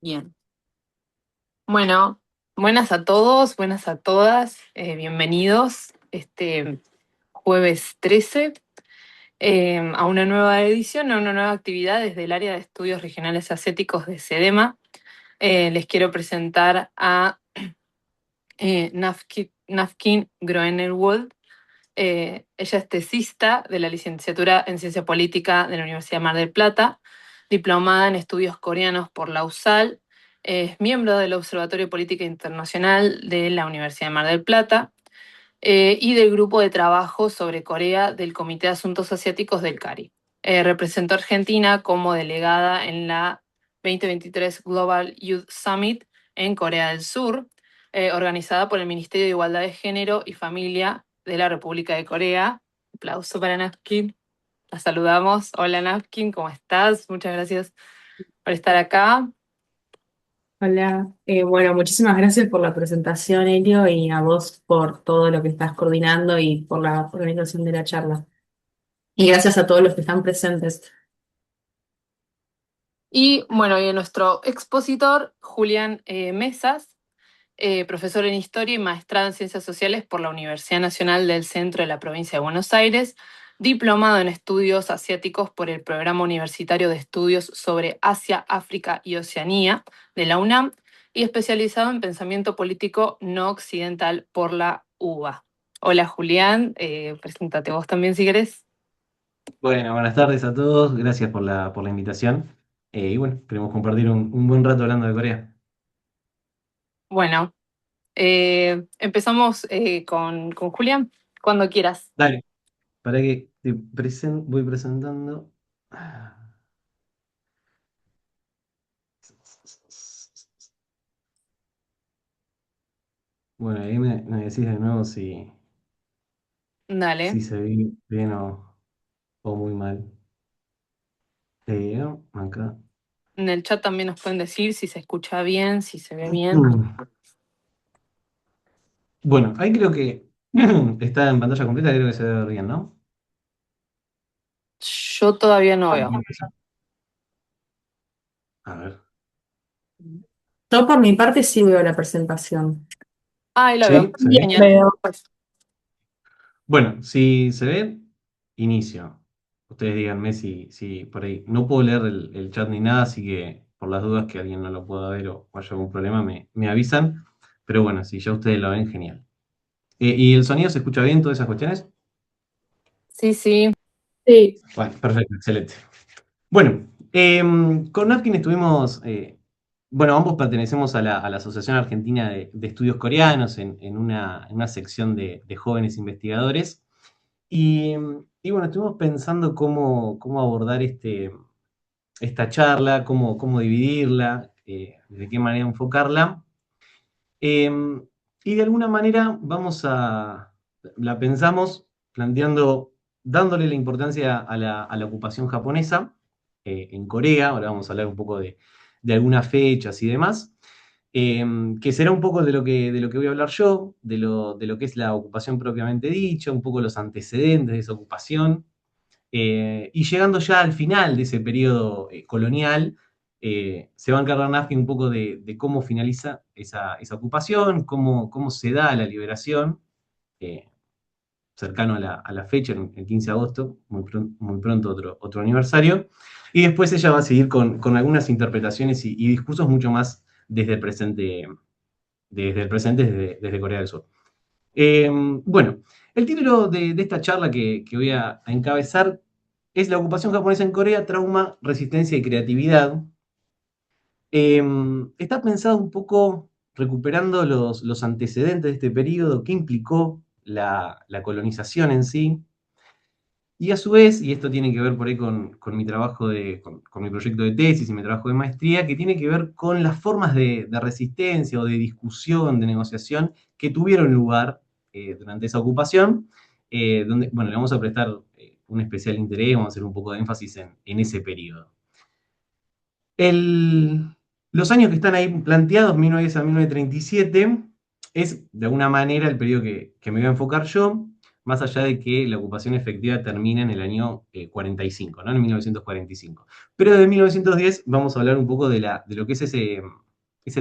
Bien. Bueno, buenas a todos, buenas a todas, bienvenidos este jueves 13 a una nueva edición, a una nueva actividad desde el área de estudios regionales asiáticos de SEDEMA. Les quiero presentar a Nafkin Groenerwold. Ella es tesista de la licenciatura en Ciencia Política de la Universidad de Mar del Plata, diplomada en estudios coreanos por la USAL, es miembro del Observatorio de Política Internacional de la Universidad de Mar del Plata y del grupo de trabajo sobre Corea del Comité de Asuntos Asiáticos del CARI. Representó a Argentina como delegada en la 2023 Global Youth Summit en Corea del Sur, organizada por el Ministerio de Igualdad de Género y Familia de la República de Corea. Aplauso para Nafkin. La saludamos. Hola Nafkin, ¿cómo estás? Muchas gracias por estar acá. Hola, bueno, muchísimas gracias por la presentación, Elio, y a vos por todo lo que estás coordinando y por la organización de la charla. Y gracias a todos los que están presentes. Y bueno, y nuestro expositor, Julián Mesas, profesor en Historia y maestrado en Ciencias Sociales por la Universidad Nacional del Centro de la Provincia de Buenos Aires, diplomado en Estudios Asiáticos por el Programa Universitario de Estudios sobre Asia, África y Oceanía de la UNAM y especializado en Pensamiento Político No Occidental por la UBA. Hola Julián, preséntate vos también si querés. Bueno, buenas tardes a todos, gracias por la invitación. Y bueno, queremos compartir un buen rato hablando de Corea. Bueno, empezamos con Julián, cuando quieras. Dale, para que voy presentando. Bueno, ahí me decís de nuevo si Dale. se ve bien o muy mal. Acá. En el chat también nos pueden decir si se escucha bien, si se ve bien. Bueno, ahí creo que está en pantalla completa, creo que se ve bien, ¿no? Yo todavía no veo. A ver. Yo por mi parte sí veo la presentación. Ah, ahí la veo. ¿Sí? ¿Se ve? Bien, Genial. veo. Pues, Bueno, si se ve, inicio. Ustedes díganme si por ahí. No puedo leer el chat ni nada, así que por las dudas que alguien no lo pueda ver o haya algún problema, me avisan. Pero bueno, si ya ustedes lo ven, genial. ¿Y el sonido se escucha bien, todas esas cuestiones? sí, sí. Sí. Bueno, perfecto, excelente. Bueno, con Napkin estuvimos, bueno, ambos pertenecemos a la Asociación Argentina de Estudios Coreanos en una sección de jóvenes investigadores. Y bueno, estuvimos pensando cómo abordar esta charla, cómo dividirla, de qué manera enfocarla. Eh, y de alguna manera la pensamos planteando, dándole la importancia a la ocupación japonesa en Corea. Ahora vamos a hablar un poco de algunas fechas y demás. eh, que será un poco de lo que voy a hablar yo, de lo que es la ocupación propiamente dicha, un poco los antecedentes de esa ocupación, y llegando ya al final de ese periodo colonial, se va a encargar Nafkin un poco de cómo finaliza esa ocupación, cómo se da la liberación, eh, cercano a la fecha, el 15 de agosto, muy pronto otro aniversario. Y después ella va a seguir con algunas interpretaciones y discursos mucho más desde el presente, desde Corea del Sur. Bueno, el título de esta charla que voy a encabezar es La ocupación japonesa en Corea, trauma, resistencia y creatividad. Está pensado un poco recuperando los antecedentes de este periodo, qué implicó la colonización en sí, y a su vez, y esto tiene que ver por ahí con mi trabajo con mi proyecto de tesis y mi trabajo de maestría, que tiene que ver con las formas de resistencia o de discusión, de negociación que tuvieron lugar durante esa ocupación, donde, bueno, le vamos a prestar un especial interés, vamos a hacer un poco de énfasis en ese periodo. El- los años que están ahí planteados, 1910 a 1937, es de alguna manera el periodo que me voy a enfocar yo. más allá de que la ocupación efectiva termina en el año 45, ¿no? En 1945. Pero de 1910 vamos a hablar un poco de lo que es ese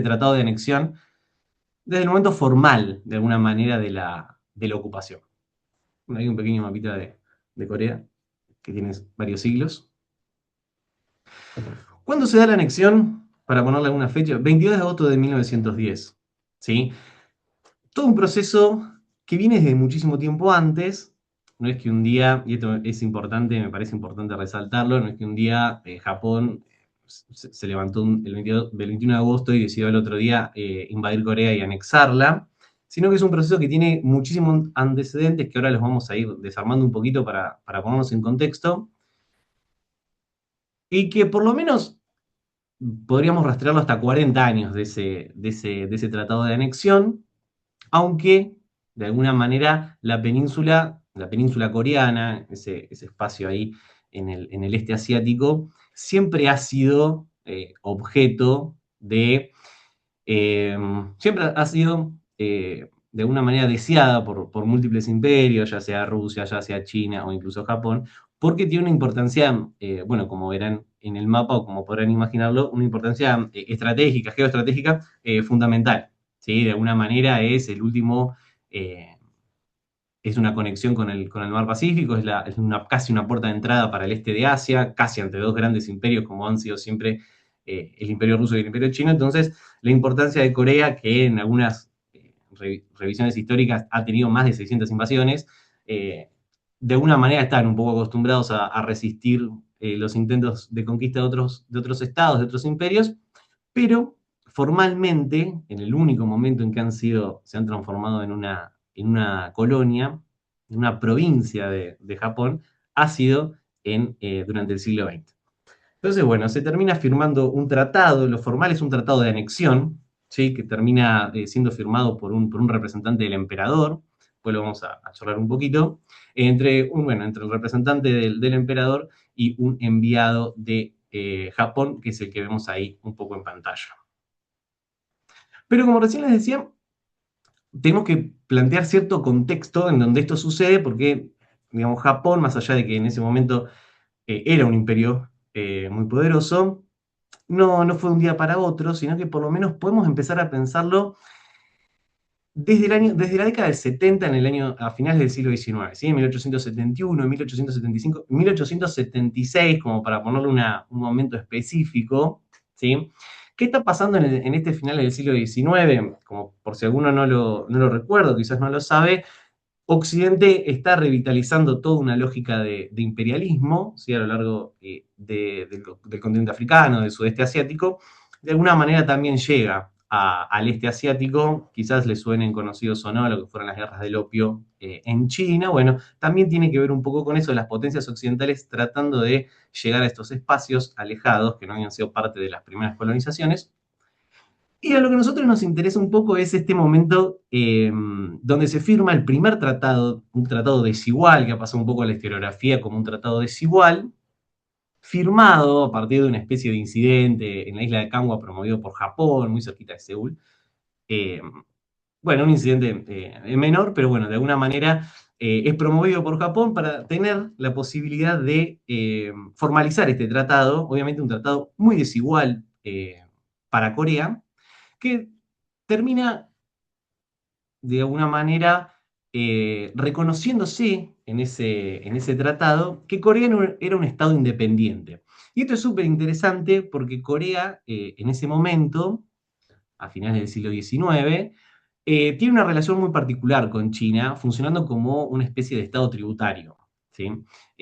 tratado de anexión desde el momento formal, de alguna manera, de la ocupación. Bueno, hay un pequeño mapita de Corea, que tiene varios siglos. ¿Cuándo se da la anexión? Para ponerle alguna fecha, 22 de agosto de 1910. ¿Sí? Todo un proceso que viene desde muchísimo tiempo antes. No es que un día, y esto es importante, me parece importante resaltarlo, no es que un día Japón se levantó el 21 de agosto y decidió el otro día invadir Corea y anexarla, sino que es un proceso que tiene muchísimos antecedentes que ahora los vamos a ir desarmando un poquito para ponernos en contexto, y que por lo menos podríamos rastrearlo hasta 40 años de ese tratado de anexión, aunque de alguna manera la península coreana, ese espacio ahí en el este asiático, siempre ha sido objeto siempre ha sido de alguna manera deseada por múltiples imperios, ya sea Rusia, ya sea China o incluso Japón, porque tiene una importancia, bueno, como verán en el mapa o como podrán imaginarlo, una importancia estratégica, geoestratégica fundamental. ¿Sí? De alguna manera es el último, es una conexión con el Mar Pacífico, casi una puerta de entrada para el este de Asia, casi ante dos grandes imperios como han sido siempre el Imperio Ruso y el Imperio Chino. Entonces, la importancia de Corea, que en algunas revisiones históricas ha tenido más de 600 invasiones, de alguna manera están un poco acostumbrados a resistir los intentos de conquista de otros estados, de otros imperios, pero formalmente, en el único momento en que se han transformado en una colonia, en una provincia de Japón, ha sido durante el siglo XX. Entonces, bueno, se termina firmando un tratado, lo formal es un tratado de anexión, ¿sí? Que termina siendo firmado por un representante del emperador, después lo vamos a charlar un poquito, entre el representante del emperador y un enviado de Japón, que es el que vemos ahí un poco en pantalla. Pero como recién les decía, tenemos que plantear cierto contexto en donde esto sucede, porque, digamos, Japón, más allá de que en ese momento era un imperio muy poderoso, no fue de un día para otro, sino que por lo menos podemos empezar a pensarlo desde la década del 70, a finales del siglo XIX, ¿sí? En 1871, en 1875, 1876, como para ponerle un momento específico, ¿sí? ¿Qué está pasando en este final del siglo XIX? Como por si alguno no lo recuerda, quizás no lo sabe, Occidente está revitalizando toda una lógica de imperialismo, ¿sí? A lo largo del continente africano, del sudeste asiático. De alguna manera también llega al este asiático, quizás les suenen conocidos o no lo que fueron las guerras del opio en China. Bueno, también tiene que ver un poco con eso, las potencias occidentales tratando de llegar a estos espacios alejados que no habían sido parte de las primeras colonizaciones. Y a lo que a nosotros nos interesa un poco es este momento donde se firma el primer tratado, un tratado desigual, que ha pasado un poco a la historiografía como un tratado desigual, firmado a partir de una especie de incidente en la isla de Kangwa promovido por Japón, muy cerquita de Seúl. Eh, bueno, un incidente menor, pero bueno, de alguna manera es promovido por Japón para tener la posibilidad de formalizar este tratado, obviamente un tratado muy desigual para Corea, que termina de alguna manera reconociéndose en ese tratado que Corea era un estado independiente. Y esto es súper interesante porque Corea en ese momento, a finales del siglo XIX, tiene una relación muy particular con China, funcionando como una especie de estado tributario, ¿sí?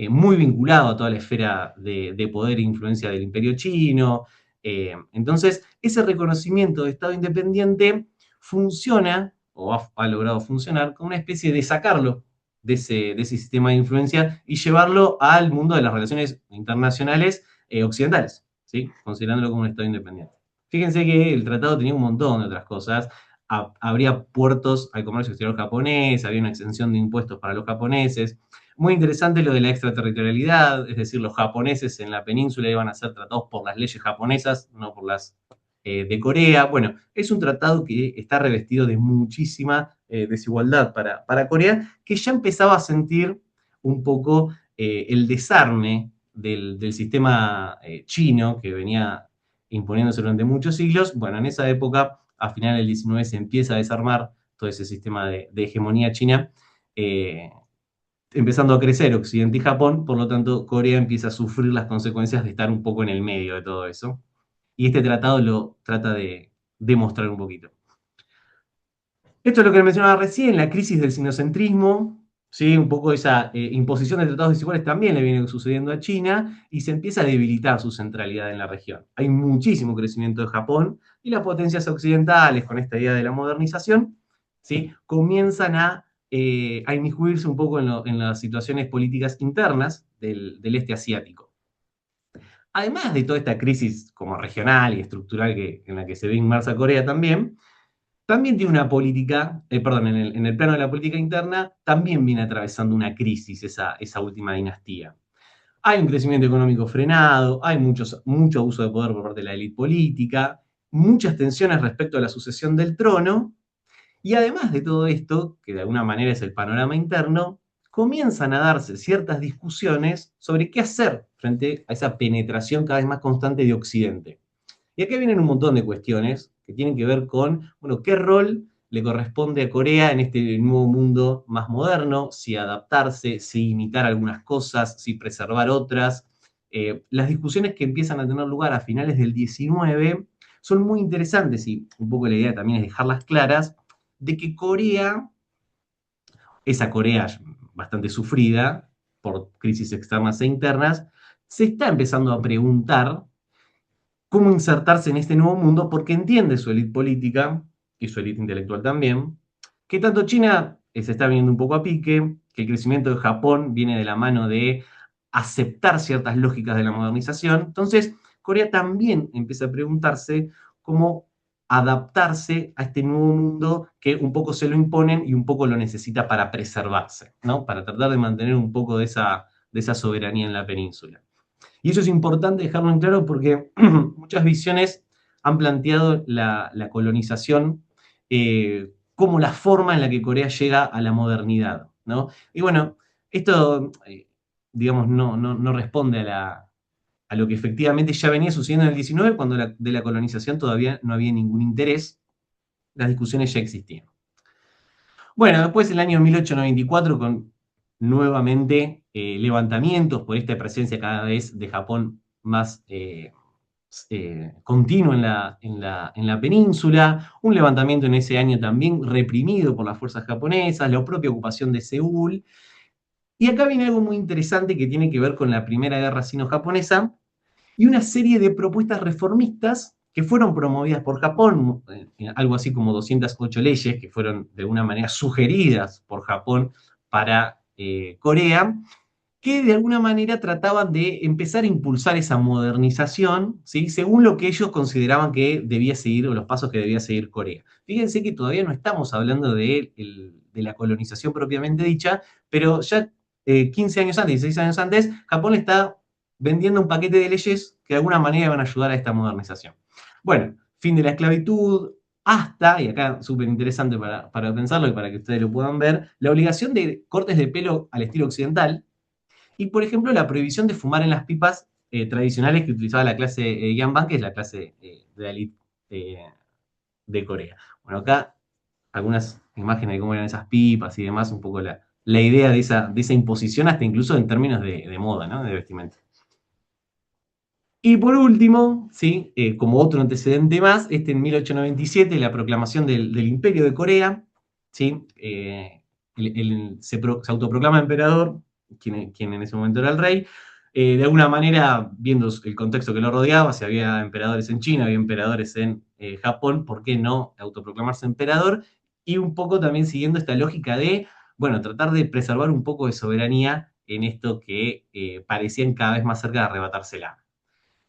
Muy vinculado a toda la esfera de poder e influencia del imperio chino. Entonces, ese reconocimiento de estado independiente funciona, o ha logrado funcionar, como una especie de sacarlo de ese sistema de influencia y llevarlo al mundo de las relaciones internacionales occidentales, ¿sí? Considerándolo como un estado independiente. Fíjense que el tratado tenía un montón de otras cosas. Habría puertos al comercio exterior japonés, había una exención de impuestos para los japoneses. Muy interesante lo de la extraterritorialidad, es decir, los japoneses en la península iban a ser tratados por las leyes japonesas, no por las de Corea. Bueno, es un tratado que está revestido de muchísima desigualdad para Corea, que ya empezaba a sentir un poco el desarme del sistema chino que venía imponiéndose durante muchos siglos. Bueno, en esa época, a finales del 19, se empieza a desarmar todo ese sistema de hegemonía china, empezando a crecer Occidente y Japón, por lo tanto Corea empieza a sufrir las consecuencias de estar un poco en el medio de todo eso. Y este tratado lo trata de demostrar un poquito. Esto es lo que mencionaba recién, la crisis del sinocentrismo, ¿sí? Un poco esa imposición de tratados desiguales también le viene sucediendo a China y se empieza a debilitar su centralidad en la región. Hay muchísimo crecimiento de Japón y las potencias occidentales, con esta idea de la modernización, ¿sí? Comienzan a inmiscuirse un poco en las situaciones políticas internas del este asiático. Además de toda esta crisis como regional y estructural en la que se ve inmersa Corea también tiene una política, en el plano de la política interna, también viene atravesando una crisis esa última dinastía. Hay un crecimiento económico frenado, hay mucho abuso de poder por parte de la élite política, muchas tensiones respecto a la sucesión del trono, y además de todo esto, que de alguna manera es el panorama interno, comienzan a darse ciertas discusiones sobre qué hacer frente a esa penetración cada vez más constante de Occidente. Y aquí vienen un montón de cuestiones que tienen que ver con, bueno, qué rol le corresponde a Corea en este nuevo mundo más moderno, si adaptarse, si imitar algunas cosas, si preservar otras. Las discusiones que empiezan a tener lugar a finales del 19 son muy interesantes y un poco la idea también es dejarlas claras, de que Corea, esa Corea bastante sufrida por crisis externas e internas, se está empezando a preguntar cómo insertarse en este nuevo mundo porque entiende su élite política y su élite intelectual también, que tanto China se está viniendo un poco a pique, que el crecimiento de Japón viene de la mano de aceptar ciertas lógicas de la modernización. Entonces, Corea también empieza a preguntarse cómo adaptarse a este nuevo mundo que un poco se lo imponen y un poco lo necesita para preservarse, ¿no? Para tratar de mantener un poco de esa soberanía en la península. Y eso es importante dejarlo en claro porque muchas visiones han planteado la colonización como la forma en la que Corea llega a la modernidad, ¿no? Y bueno, esto, digamos, no responde a lo que efectivamente ya venía sucediendo en el 19, cuando de la colonización todavía no había ningún interés, las discusiones ya existían. Bueno, después el año 1894, con nuevamente levantamientos por esta presencia cada vez de Japón más continua en la península, un levantamiento en ese año también reprimido por las fuerzas japonesas, la propia ocupación de Seúl. Y acá viene algo muy interesante que tiene que ver con la Primera Guerra Sino-Japonesa y una serie de propuestas reformistas que fueron promovidas por Japón, algo así como 208 leyes que fueron de alguna manera sugeridas por Japón para Corea, que de alguna manera trataban de empezar a impulsar esa modernización, ¿sí? Según lo que ellos consideraban que debía seguir, o los pasos que debía seguir Corea. Fíjense que todavía no estamos hablando de la colonización propiamente dicha, pero ya 15 años antes, 16 años antes, Japón le está vendiendo un paquete de leyes que de alguna manera van a ayudar a esta modernización. Bueno, fin de la esclavitud, hasta, y acá súper interesante para pensarlo y para que ustedes lo puedan ver, la obligación de cortes de pelo al estilo occidental, y, por ejemplo, la prohibición de fumar en las pipas tradicionales que utilizaba la clase Yanban, que es la clase de la élite de Corea. Bueno, acá algunas imágenes de cómo eran esas pipas y demás, un poco la idea de esa imposición, hasta incluso en términos de moda, ¿no? De vestimenta. Y por último, ¿sí? Como otro antecedente más, en 1897, la proclamación del Imperio de Corea, ¿sí? Se autoproclama emperador, quien en ese momento era el rey. De alguna manera, viendo el contexto que lo rodeaba, si había emperadores en China, había emperadores en Japón, ¿por qué no autoproclamarse emperador? Y un poco también siguiendo esta lógica de, bueno, tratar de preservar un poco de soberanía en esto que parecían cada vez más cerca de arrebatársela.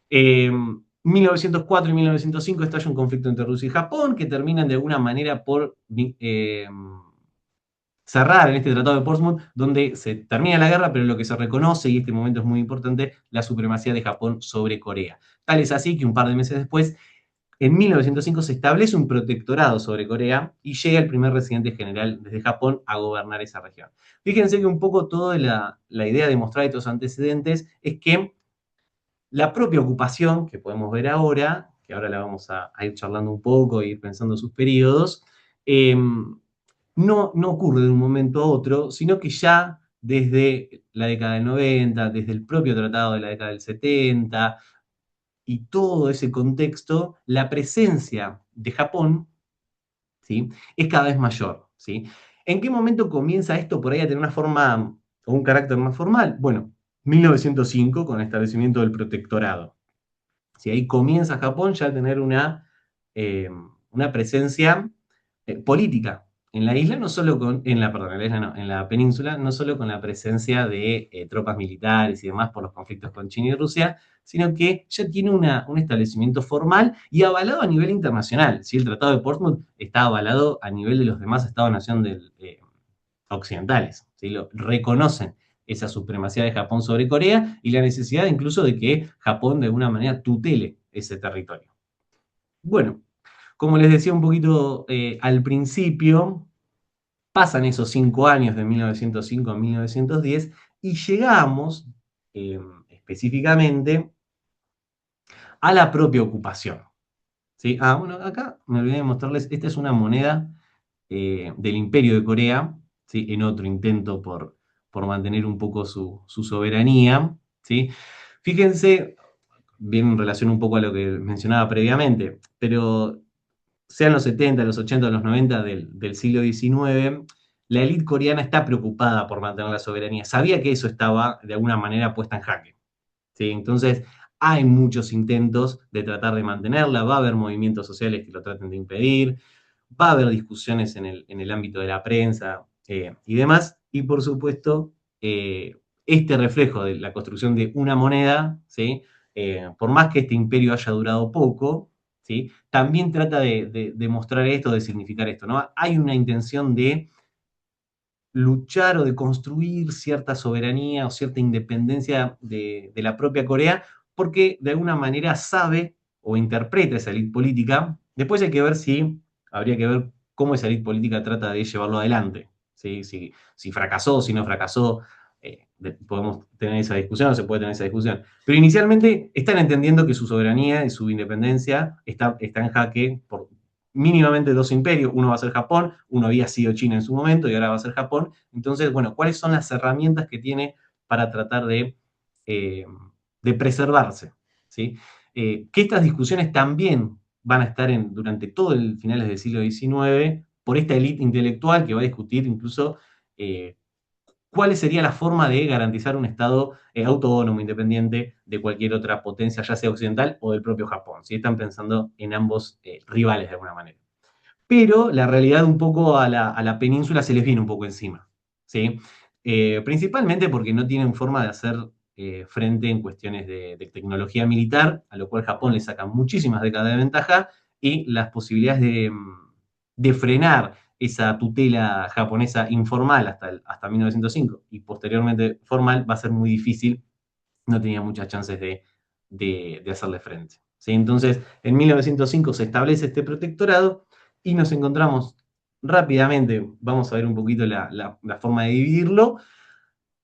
1904 y 1905 estalla un conflicto entre Rusia y Japón que terminan de alguna manera por cerrar en este Tratado de Portsmouth, donde se termina la guerra, pero lo que se reconoce, y este momento es muy importante, la supremacía de Japón sobre Corea. Tal es así que un par de meses después, en 1905 se establece un protectorado sobre Corea y llega el primer residente general desde Japón a gobernar esa región. Fíjense que un poco toda la idea de mostrar estos antecedentes es que la propia ocupación, que podemos ver ahora, que ahora la vamos a ir charlando un poco e ir pensando sus periodos, no ocurre de un momento a otro, sino que ya desde la década del 90, desde el propio tratado de la década del 70, y todo ese contexto, la presencia de Japón, ¿sí?, es cada vez mayor, ¿sí? ¿En qué momento comienza esto por ahí a tener una forma o un carácter más formal? Bueno, 1905 con el establecimiento del protectorado. ¿Sí? Ahí comienza Japón ya a tener una presencia política en la isla, no solo con, en la, perdón, en la isla no, en la península, no solo con la presencia de tropas militares y demás por los conflictos con China y Rusia, sino que ya tiene un establecimiento formal y avalado a nivel internacional. ¿Sí? El Tratado de Portsmouth está avalado a nivel de los demás Estados-nación occidentales. ¿Sí? Lo reconocen esa supremacía de Japón sobre Corea y la necesidad incluso de que Japón de alguna manera tutele ese territorio. Bueno, como les decía un poquito al principio, pasan esos 5 años de 1905 a 1910 y llegamos específicamente a la propia ocupación. ¿Sí? Bueno, acá me olvidé de mostrarles, esta es una moneda del Imperio de Corea, ¿sí?, en otro intento por mantener un poco su soberanía. ¿Sí? Fíjense, bien en relación un poco a lo que mencionaba previamente, pero sean los 70, los 80, los 90 del siglo XIX, la élite coreana está preocupada por mantener la soberanía. Sabía que eso estaba de alguna manera puesta en jaque. ¿Sí? Entonces, hay muchos intentos de tratar de mantenerla, va a haber movimientos sociales que lo traten de impedir, va a haber discusiones en el ámbito de la prensa y demás, y por supuesto, este reflejo de la construcción de una moneda, ¿sí?, por más que este imperio haya durado poco, ¿sí?, también trata de mostrar esto, de significar esto, ¿no? Hay una intención de luchar o de construir cierta soberanía o cierta independencia de la propia Corea, porque de alguna manera sabe o interpreta esa élite política. Después hay que ver si, habría que ver cómo esa élite política trata de llevarlo adelante. ¿Sí? Si fracasó, si no fracasó, podemos tener esa discusión o se puede tener esa discusión. Pero inicialmente están entendiendo que su soberanía y su independencia está en jaque por mínimamente dos imperios. Uno va a ser Japón, uno había sido China en su momento y ahora va a ser Japón. Entonces, bueno, ¿cuáles son las herramientas que tiene para tratar eh, de preservarse? ¿Sí? Que estas discusiones también van a estar durante todo el finales del siglo XIX por esta élite intelectual que va a discutir incluso cuál sería la forma de garantizar un Estado autónomo, independiente de cualquier otra potencia, ya sea occidental o del propio Japón. ¿Sí? Están pensando en ambos rivales de alguna manera. Pero la realidad un poco a la península se les viene un poco encima. ¿Sí? Principalmente porque no tienen forma de hacer frente en cuestiones de tecnología militar, a lo cual Japón le saca muchísimas décadas de ventaja, y las posibilidades de frenar esa tutela japonesa informal hasta 1905 y posteriormente formal va a ser muy difícil, no tenía muchas chances de hacerle frente. ¿Sí? Entonces, en 1905 se establece este protectorado y nos encontramos rápidamente, vamos a ver un poquito la forma de dividirlo,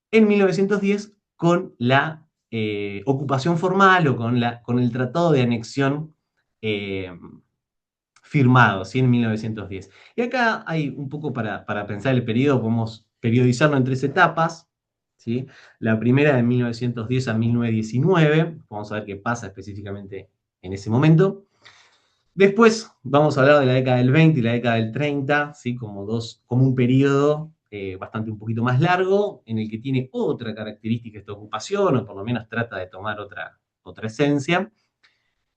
en 1910 con la ocupación formal o con el tratado de anexión eh, firmado, ¿sí? En 1910. Y acá hay un poco para pensar el periodo, podemos periodizarlo en tres etapas. ¿Sí? La primera de 1910 a 1919, vamos a ver qué pasa específicamente en ese momento. Después vamos a hablar de la década del 20 y la década del 30, ¿sí? Como un periodo bastante un poquito más largo, en el que tiene otra característica esta ocupación, o por lo menos trata de tomar otra esencia.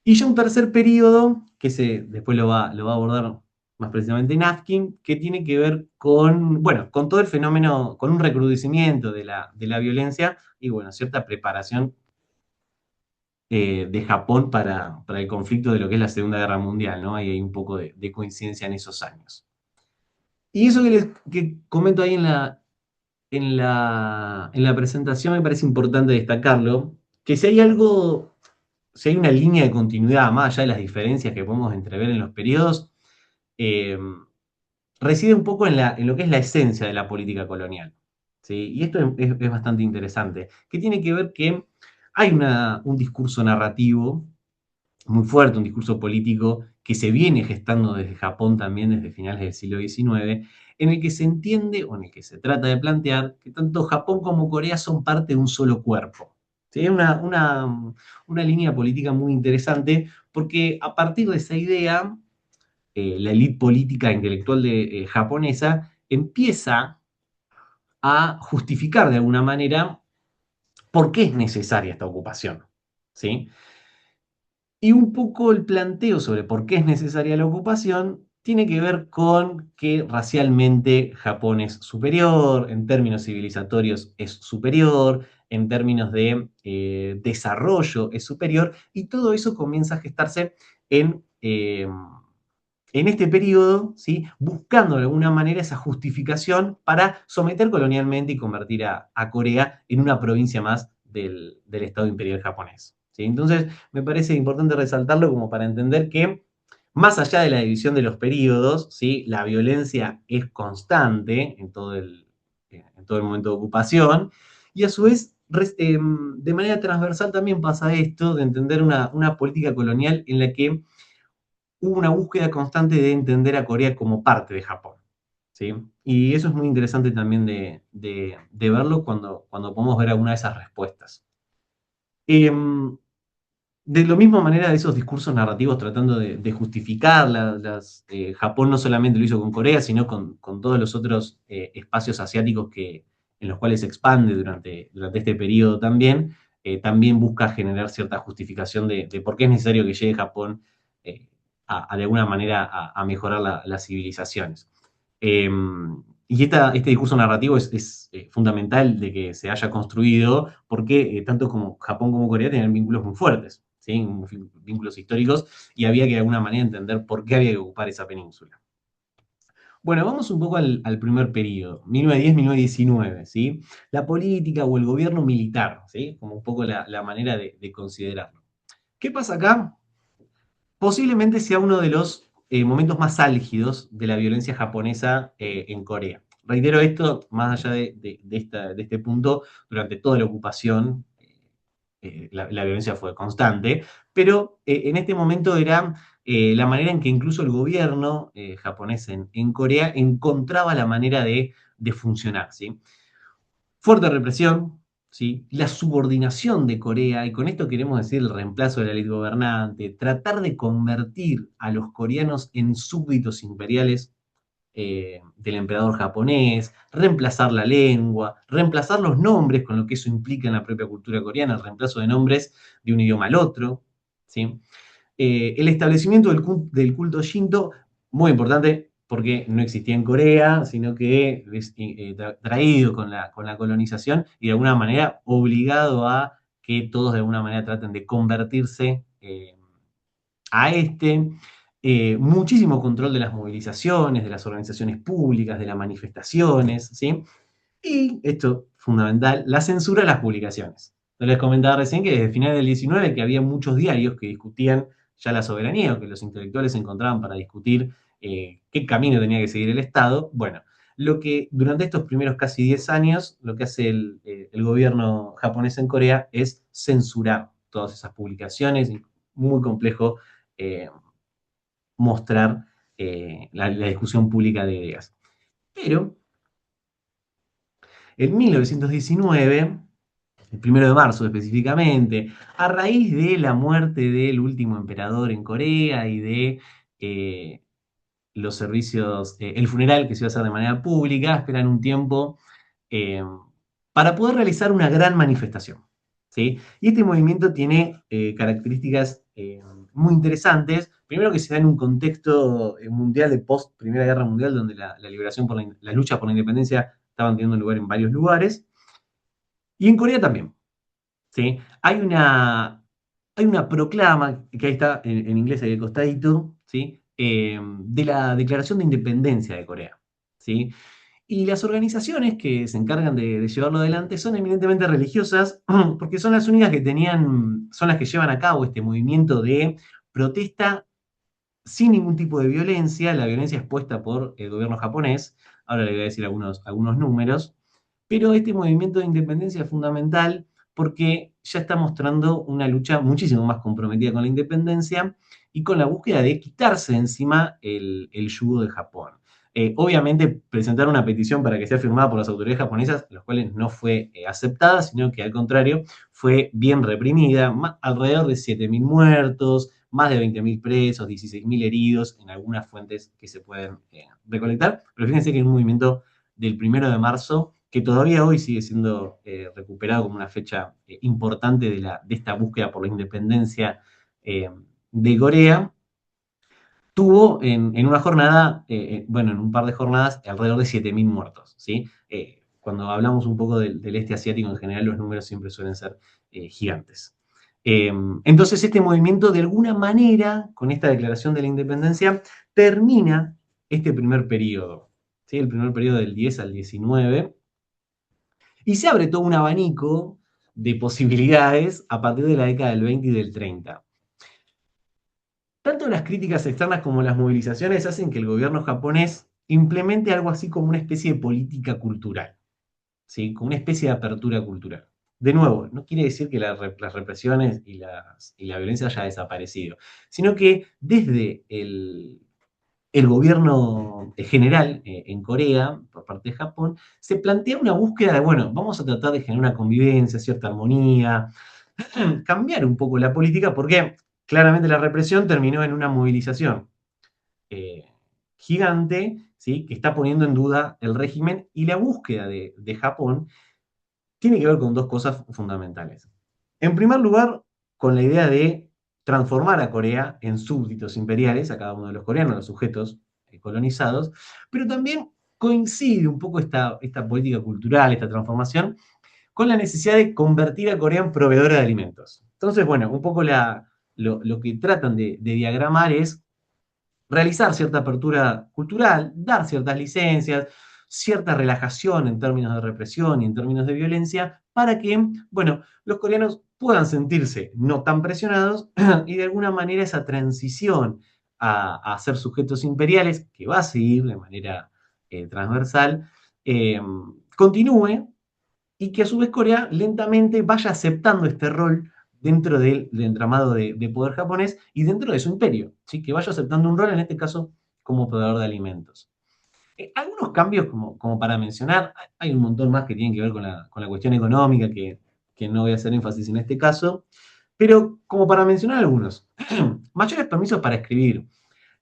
Y ya un tercer periodo, que después lo va a abordar más precisamente Nafkin, que tiene que ver con todo el fenómeno, con un recrudecimiento de la violencia y, bueno, cierta preparación de Japón para el conflicto de lo que es la Segunda Guerra Mundial, ¿no? Ahí hay un poco de coincidencia en esos años. Y eso que comento ahí en la presentación me parece importante destacarlo, que si hay algo si hay una línea de continuidad, más allá de las diferencias que podemos entrever en los periodos, eh, reside un poco en lo que es la esencia de la política colonial. ¿Sí? Y esto es bastante interesante, que tiene que ver que hay un discurso narrativo muy fuerte, un discurso político que se viene gestando desde Japón también desde finales del siglo XIX, en el que se entiende o en el que se trata de plantear que tanto Japón como Corea son parte de un solo cuerpo. ¿Sí? Es una línea política muy interesante porque a partir de esa idea, la élite política e intelectual japonesa empieza a justificar de alguna manera por qué es necesaria esta ocupación. ¿Sí? Y un poco el planteo sobre por qué es necesaria la ocupación tiene que ver con que racialmente Japón es superior, en términos civilizatorios es superior, en términos de desarrollo es superior, y todo eso comienza a gestarse en este periodo, ¿sí? Buscando de alguna manera esa justificación para someter colonialmente y convertir a Corea en una provincia más del Estado imperial japonés. ¿Sí? Entonces, me parece importante resaltarlo como para entender que, más allá de la división de los periodos, ¿sí? La violencia es constante en todo el momento de ocupación, y a su vez, de manera transversal también pasa esto de entender una política colonial en la que hubo una búsqueda constante de entender a Corea como parte de Japón. ¿Sí? Y eso es muy interesante también de verlo cuando podemos ver alguna de esas respuestas. De la misma manera, de esos discursos narrativos tratando de justificar Japón no solamente lo hizo con Corea, sino con todos los otros espacios asiáticos en los cuales se expande durante este periodo también busca generar cierta justificación de por qué es necesario que llegue Japón eh, de alguna manera a mejorar las civilizaciones. Eh, y este discurso narrativo es fundamental de que se haya construido porque tanto como Japón como Corea tenían vínculos muy fuertes, ¿sí? Vínculos históricos, y había que de alguna manera entender por qué había que ocupar esa península. Bueno, vamos un poco al primer periodo, 1910-1919, ¿sí? La política o el gobierno militar, ¿sí? Como un poco la manera de considerarlo. ¿Qué pasa acá? Posiblemente sea uno de los momentos más álgidos de la violencia japonesa en Corea. Reitero esto, más allá de este punto, durante toda la ocupación, la violencia fue constante, pero en este momento era la manera en que incluso el gobierno japonés en Corea encontraba la manera de funcionar, ¿sí? Fuerte represión, ¿sí? La subordinación de Corea, y con esto queremos decir el reemplazo de la élite gobernante, tratar de convertir a los coreanos en súbditos imperiales del emperador japonés, reemplazar la lengua, reemplazar los nombres con lo que eso implica en la propia cultura coreana, el reemplazo de nombres de un idioma al otro, ¿sí? El establecimiento del culto Shinto, muy importante, porque no existía en Corea, sino que es traído con la colonización y de alguna manera obligado a que todos de alguna manera traten de convertirse a este. Muchísimo control de las movilizaciones, de las organizaciones públicas, de las manifestaciones, ¿sí? Y esto fundamental, la censura de las publicaciones. Yo les comentaba recién que desde finales del 19 que había muchos diarios que discutían ya la soberanía, o que los intelectuales se encontraban para discutir qué camino tenía que seguir el Estado. Bueno, lo que durante estos primeros casi 10 años, lo que hace el gobierno japonés en Corea es censurar todas esas publicaciones. Muy complejo eh, mostrar la discusión pública de ideas. Pero en 1919, el 1 de marzo específicamente, a raíz de la muerte del último emperador en Corea y de eh, los servicios, el funeral que se iba a hacer de manera pública, esperan un tiempo eh, para poder realizar una gran manifestación. ¿Sí? Y este movimiento tiene características muy interesantes. Primero que se da en un contexto mundial de post Primera Guerra Mundial, donde la liberación la lucha por la independencia estaban teniendo lugar en varios lugares. Y en Corea también. ¿Sí? Hay una proclama, que ahí está en inglés ahí al costadito, ¿sí? De la Declaración de Independencia de Corea. ¿Sí? Y las organizaciones que se encargan de llevarlo adelante son eminentemente religiosas, porque son las únicas que son las que llevan a cabo este movimiento de protesta sin ningún tipo de violencia. La violencia expuesta por el gobierno japonés. Ahora le voy a decir algunos números. Pero este movimiento de independencia es fundamental porque ya está mostrando una lucha muchísimo más comprometida con la independencia y con la búsqueda de quitarse de encima el yugo de Japón. Obviamente presentaron una petición para que sea firmada por las autoridades japonesas, las cuales no fue aceptada, sino que al contrario fue bien reprimida. Alrededor de 7.000 muertos, más de 20.000 presos, 16.000 heridos en algunas fuentes que se pueden recolectar. Pero fíjense que es un movimiento del 1 de marzo que todavía hoy sigue siendo recuperado como una fecha importante de esta búsqueda por la independencia de Corea. Tuvo en una jornada, bueno, en un par de jornadas, alrededor de 7.000 muertos, ¿sí? Cuando hablamos un poco del este asiático en general, los números siempre suelen ser gigantes. Entonces, este movimiento, de alguna manera, con esta declaración de la independencia, termina este primer periodo, ¿sí? El primer periodo del 10 al 19, y se abre todo un abanico de posibilidades a partir de la década del 20 y del 30. Tanto las críticas externas como las movilizaciones hacen que el gobierno japonés implemente algo así como una especie de política cultural, ¿sí? Como una especie de apertura cultural. De nuevo, no quiere decir que las represiones y la violencia haya desaparecido, sino que desde el gobierno general en Corea, por parte de Japón, se plantea una búsqueda de, bueno, vamos a tratar de generar una convivencia, cierta armonía, cambiar un poco la política, porque claramente la represión terminó en una movilización gigante, ¿sí? Que está poniendo en duda el régimen, y la búsqueda de Japón tiene que ver con dos cosas fundamentales. En primer lugar, con la idea de transformar a Corea en súbditos imperiales, a cada uno de los coreanos, los sujetos colonizados, pero también coincide un poco esta política cultural, esta transformación, con la necesidad de convertir a Corea en proveedora de alimentos. Entonces, bueno, un poco lo que tratan de diagramar es realizar cierta apertura cultural, dar ciertas licencias, cierta relajación en términos de represión y en términos de violencia, para que, bueno, los coreanos puedan sentirse no tan presionados y de alguna manera esa transición a ser sujetos imperiales, que va a seguir de manera transversal, continúe, y que a su vez Corea lentamente vaya aceptando este rol dentro del entramado de poder japonés y dentro de su imperio, ¿sí? Que vaya aceptando un rol, en este caso, como proveedor de alimentos. Algunos cambios, como para mencionar, hay un montón más que tienen que ver con la cuestión económica, que no voy a hacer énfasis en este caso, pero como para mencionar algunos. Mayores permisos para escribir.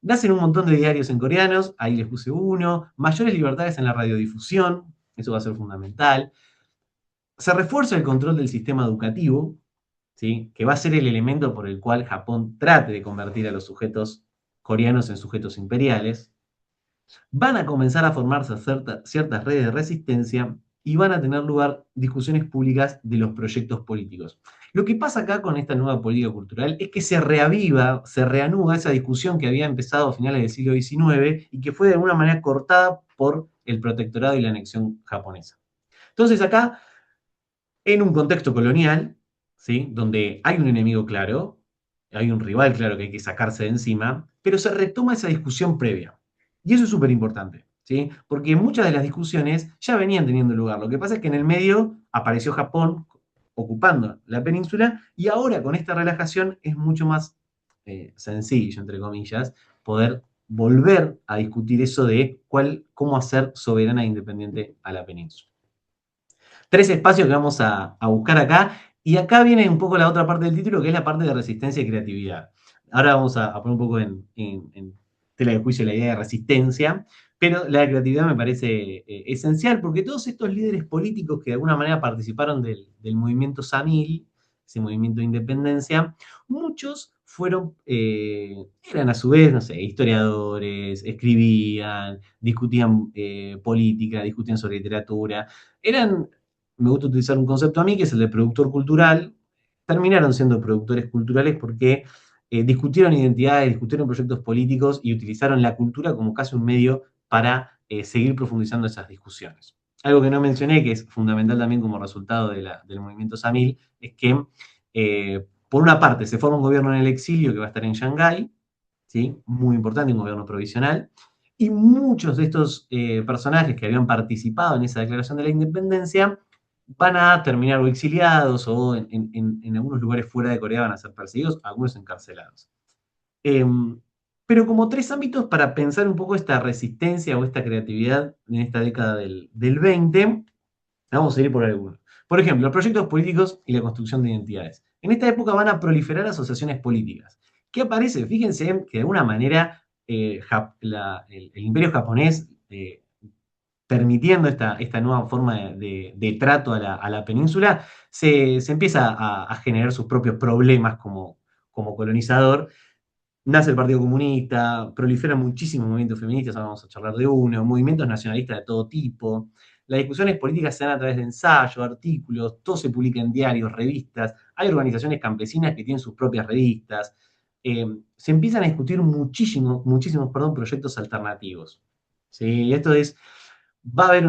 Nacen un montón de diarios en coreanos, ahí les puse uno. Mayores libertades en la radiodifusión, eso va a ser fundamental. Se refuerza el control del sistema educativo, ¿sí? Que va a ser el elemento por el cual Japón trate de convertir a los sujetos coreanos en sujetos imperiales. Van a comenzar a formarse ciertas redes de resistencia y van a tener lugar discusiones públicas de los proyectos políticos. Lo que pasa acá con esta nueva política cultural es que se reaviva, se reanuda esa discusión que había empezado a finales del siglo XIX y que fue de alguna manera cortada por el protectorado y la anexión japonesa. Entonces acá, en un contexto colonial, ¿sí? Donde hay un enemigo claro, hay un rival claro que hay que sacarse de encima, pero se retoma esa discusión previa. Y eso es súper importante, ¿sí? Porque muchas de las discusiones ya venían teniendo lugar. Lo que pasa es que en el medio apareció Japón ocupando la península, y ahora con esta relajación es mucho más sencillo, entre comillas, poder volver a discutir eso de cómo hacer soberana e independiente a la península. 3 espacios que vamos a buscar acá. Y acá viene un poco la otra parte del título, que es la parte de resistencia y creatividad. Ahora vamos a poner un poco en tela de juicio la idea de resistencia, pero la creatividad me parece esencial, porque todos estos líderes políticos que de alguna manera participaron del movimiento Samil, ese movimiento de independencia, muchos eran a su vez, no sé, historiadores, escribían, discutían política, discutían sobre literatura, me gusta utilizar un concepto a mí, que es el de productor cultural. Terminaron siendo productores culturales porque discutieron identidades, discutieron proyectos políticos y utilizaron la cultura como casi un medio para seguir profundizando esas discusiones. Algo que no mencioné, que es fundamental también como resultado del movimiento Samil, es que, por una parte, se forma un gobierno en el exilio que va a estar en Shanghái, ¿sí? Muy importante, un gobierno provisional, y muchos de estos personajes que habían participado en esa declaración de la independencia van a terminar o exiliados o en algunos lugares fuera de Corea van a ser perseguidos, algunos encarcelados. Pero como tres ámbitos para pensar un poco esta resistencia o esta creatividad en esta década del 20, vamos a ir por algunos. Por ejemplo, los proyectos políticos y la construcción de identidades. En esta época van a proliferar asociaciones políticas. ¿Qué aparece? Fíjense que de alguna manera el imperio japonés, permitiendo esta nueva forma de trato a la península, se empieza a generar sus propios problemas como colonizador. Nace el Partido Comunista, proliferan muchísimos movimientos feministas, ahora vamos a charlar de uno, movimientos nacionalistas de todo tipo. Las discusiones políticas se dan a través de ensayos, artículos, todo se publica en diarios, revistas. Hay organizaciones campesinas que tienen sus propias revistas. Se empiezan a discutir muchísimos proyectos alternativos. ¿Sí? Va a haber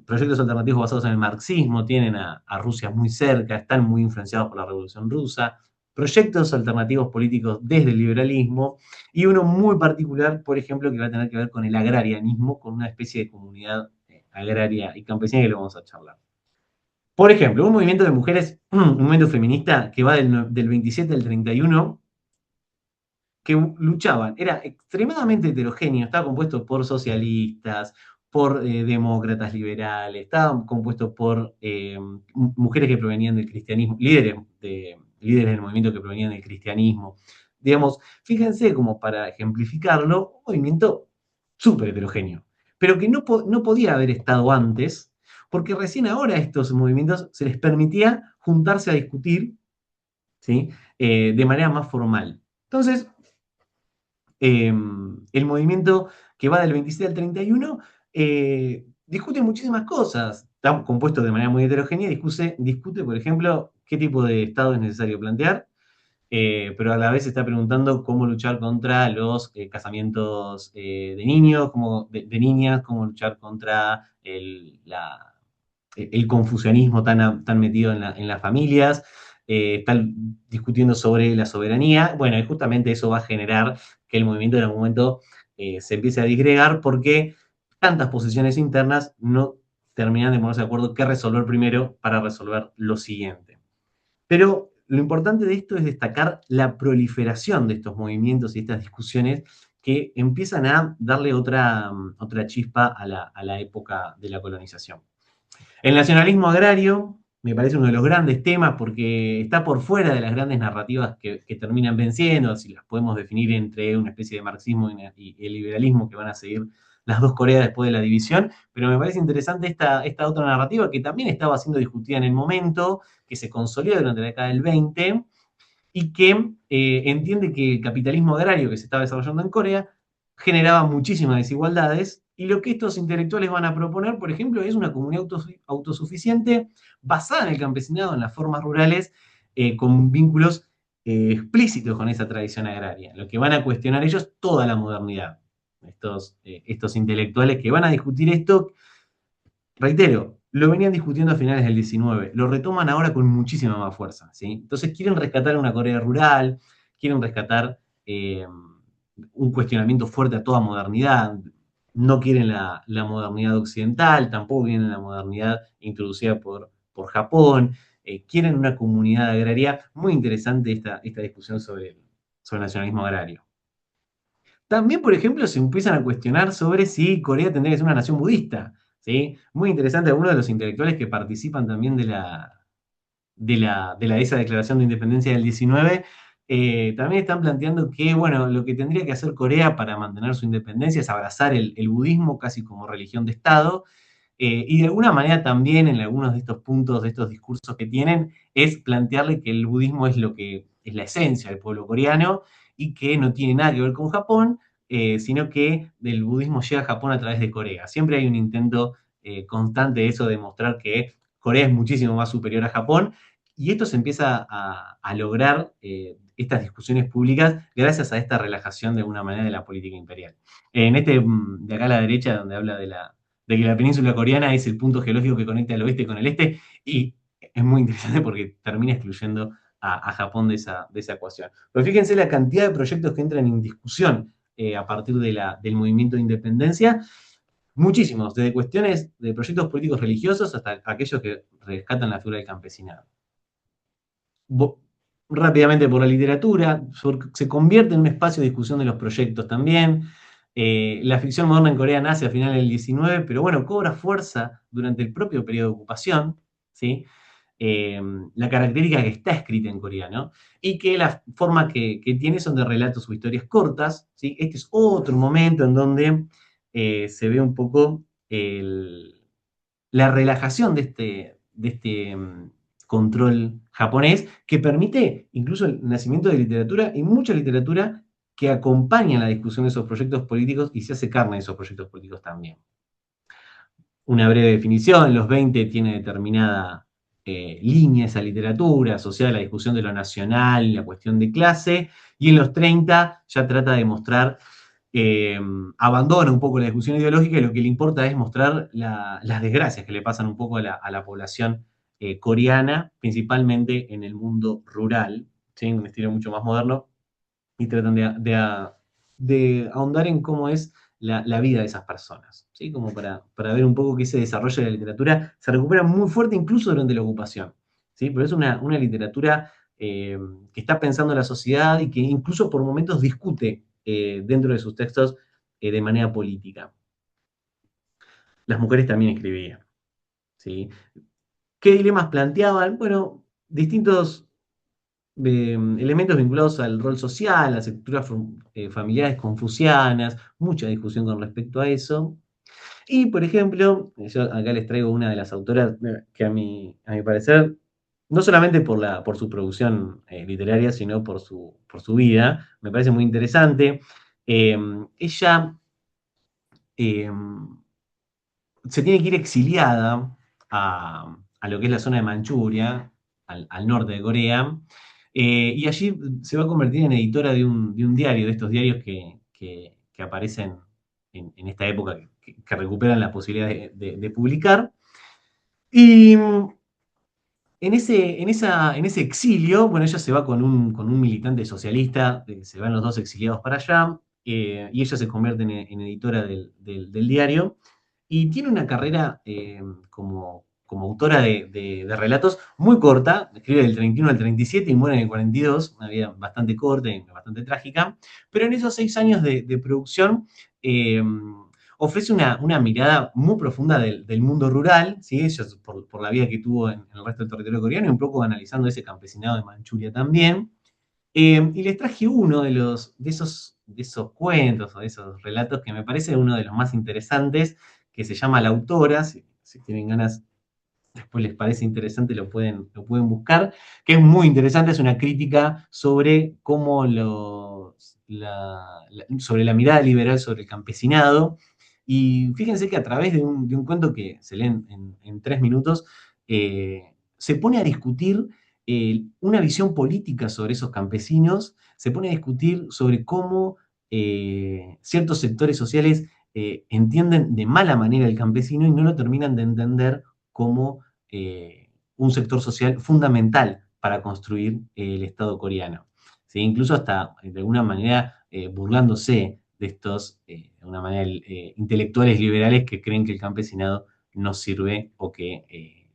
proyectos alternativos basados en el marxismo, tienen a Rusia muy cerca, están muy influenciados por la Revolución Rusa, proyectos alternativos políticos desde el liberalismo, y uno muy particular, por ejemplo, que va a tener que ver con el agrarianismo, con una especie de comunidad agraria y campesina que lo vamos a charlar. Por ejemplo, un movimiento de mujeres, un movimiento feminista que va del 27 al 31, que luchaban, era extremadamente heterogéneo, estaba compuesto por socialistas, por demócratas liberales, estaba compuesto por mujeres que provenían del cristianismo, líderes del movimiento que provenían del cristianismo. Digamos, fíjense como para ejemplificarlo, un movimiento súper heterogéneo, pero que no podía haber estado antes, porque recién ahora a estos movimientos se les permitía juntarse a discutir, ¿sí? De manera más formal. Entonces, el movimiento que va del 27 al 31 discute muchísimas cosas. Está compuesto de manera muy heterogénea, discute, por ejemplo, qué tipo de Estado es necesario plantear, pero a la vez está preguntando cómo luchar contra los casamientos de niños, de niñas, cómo luchar contra el confucianismo tan metido en las familias. Están discutiendo sobre la soberanía. Bueno, y justamente eso va a generar que el movimiento en algún momento se empiece a disgregar porque tantas posiciones internas no terminan de ponerse de acuerdo qué resolver primero para resolver lo siguiente. Pero lo importante de esto es destacar la proliferación de estos movimientos y estas discusiones que empiezan a darle otra chispa a la época de la colonización. El nacionalismo agrario me parece uno de los grandes temas porque está por fuera de las grandes narrativas que terminan venciendo, si las podemos definir entre una especie de marxismo y el liberalismo que van a seguir las dos Coreas después de la división, pero me parece interesante esta otra narrativa que también estaba siendo discutida en el momento, que se consolida durante la década del 20 y que entiende que el capitalismo agrario que se estaba desarrollando en Corea generaba muchísimas desigualdades y lo que estos intelectuales van a proponer, por ejemplo, es una comunidad autosuficiente basada en el campesinado, en las formas rurales, con vínculos explícitos con esa tradición agraria. Lo que van a cuestionar ellos toda la modernidad. Estos intelectuales que van a discutir esto, reitero, lo venían discutiendo a finales del 19, lo retoman ahora con muchísima más fuerza, ¿sí? Entonces quieren rescatar una Corea rural, quieren rescatar un cuestionamiento fuerte a toda modernidad, no quieren la modernidad occidental, tampoco quieren la modernidad introducida por Japón, quieren una comunidad agraria. Muy interesante esta discusión sobre el nacionalismo agrario. También, por ejemplo, se empiezan a cuestionar sobre si Corea tendría que ser una nación budista, ¿sí? Muy interesante, algunos de los intelectuales que participan también de esa declaración de independencia del 19, también están planteando que, bueno, lo que tendría que hacer Corea para mantener su independencia es abrazar el budismo casi como religión de Estado, y de alguna manera también en algunos de estos puntos, de estos discursos que tienen, es plantearle que el budismo es lo que es la esencia del pueblo coreano y que no tiene nada que ver con Japón, sino que el budismo llega a Japón a través de Corea. Siempre hay un intento constante de eso, de mostrar que Corea es muchísimo más superior a Japón, Y esto se empieza a lograr estas discusiones públicas gracias a esta relajación de alguna manera de la política imperial. En de acá a la derecha, donde habla de que la península coreana es el punto geológico que conecta el oeste con el este, y es muy interesante porque termina excluyendo a Japón de esa ecuación. Pero fíjense la cantidad de proyectos que entran en discusión a partir del movimiento de independencia, muchísimos, desde cuestiones de proyectos políticos religiosos hasta aquellos que rescatan la figura del campesinado. Rápidamente por la literatura, se convierte en un espacio de discusión de los proyectos también. La ficción moderna en Corea nace a finales del 19, pero bueno, cobra fuerza durante el propio periodo de ocupación, ¿sí? La característica que está escrita en coreano y que la forma que tiene son de relatos o historias cortas, ¿sí? Este es otro momento en donde se ve un poco la relajación de este control japonés que permite incluso el nacimiento de literatura y mucha literatura que acompaña la discusión de esos proyectos políticos y se hace carne de esos proyectos políticos también. Una breve definición, los 20 tiene determinada línea esa literatura asociada a la discusión de lo nacional y la cuestión de clase, y en los 30 ya trata de mostrar, abandona un poco la discusión ideológica y lo que le importa es mostrar las desgracias que le pasan un poco a la población coreana, principalmente en el mundo rural, ¿sí? Un estilo mucho más moderno, y tratan de ahondar en cómo es la vida de esas personas, ¿sí? Como para ver un poco que ese desarrollo de la literatura se recupera muy fuerte incluso durante la ocupación, ¿sí? Pero es una literatura que está pensando en la sociedad y que incluso por momentos discute dentro de sus textos de manera política. Las mujeres también escribían, ¿sí? ¿Qué dilemas planteaban? Bueno, distintos elementos vinculados al rol social, las estructuras familiares confucianas, mucha discusión con respecto a eso. Y, por ejemplo, yo acá les traigo una de las autoras que a mi parecer, no solamente por su producción literaria, sino por su vida, me parece muy interesante. Ella eh, se tiene que ir exiliada a lo que es la zona de Manchuria, al norte de Corea, y allí se va a convertir en editora de un diario, de estos diarios que aparecen en esta época, que recuperan la posibilidad de publicar. Y en ese exilio, bueno, ella se va con un militante socialista, se van los dos exiliados para allá, y ella se convierte en editora del diario, y tiene una carrera como autora de relatos muy corta, escribe del 31 al 37 y muere en el 42, una vida bastante corta y bastante trágica, pero en esos 6 años de producción eh, ofrece una mirada muy profunda del mundo rural, ¿sí? Ella, por la vida que tuvo en el resto del territorio coreano, y un poco analizando ese campesinado de Manchuria también. Y les traje uno de esos cuentos o de esos relatos que me parece uno de los más interesantes, que se llama La Autora. Si tienen ganas, después les parece interesante, lo pueden buscar, que es muy interesante, es una crítica sobre cómo sobre la mirada liberal sobre el campesinado. Y fíjense que a través de un cuento que se lee en 3 minutos, se pone a discutir una visión política sobre esos campesinos, se pone a discutir sobre cómo ciertos sectores sociales entienden de mala manera el campesino y no lo terminan de entender como un sector social fundamental para construir el Estado coreano. ¿Sí? Incluso hasta, de alguna manera, burlándose de estos, de una manera, intelectuales liberales que creen que el campesinado no sirve o que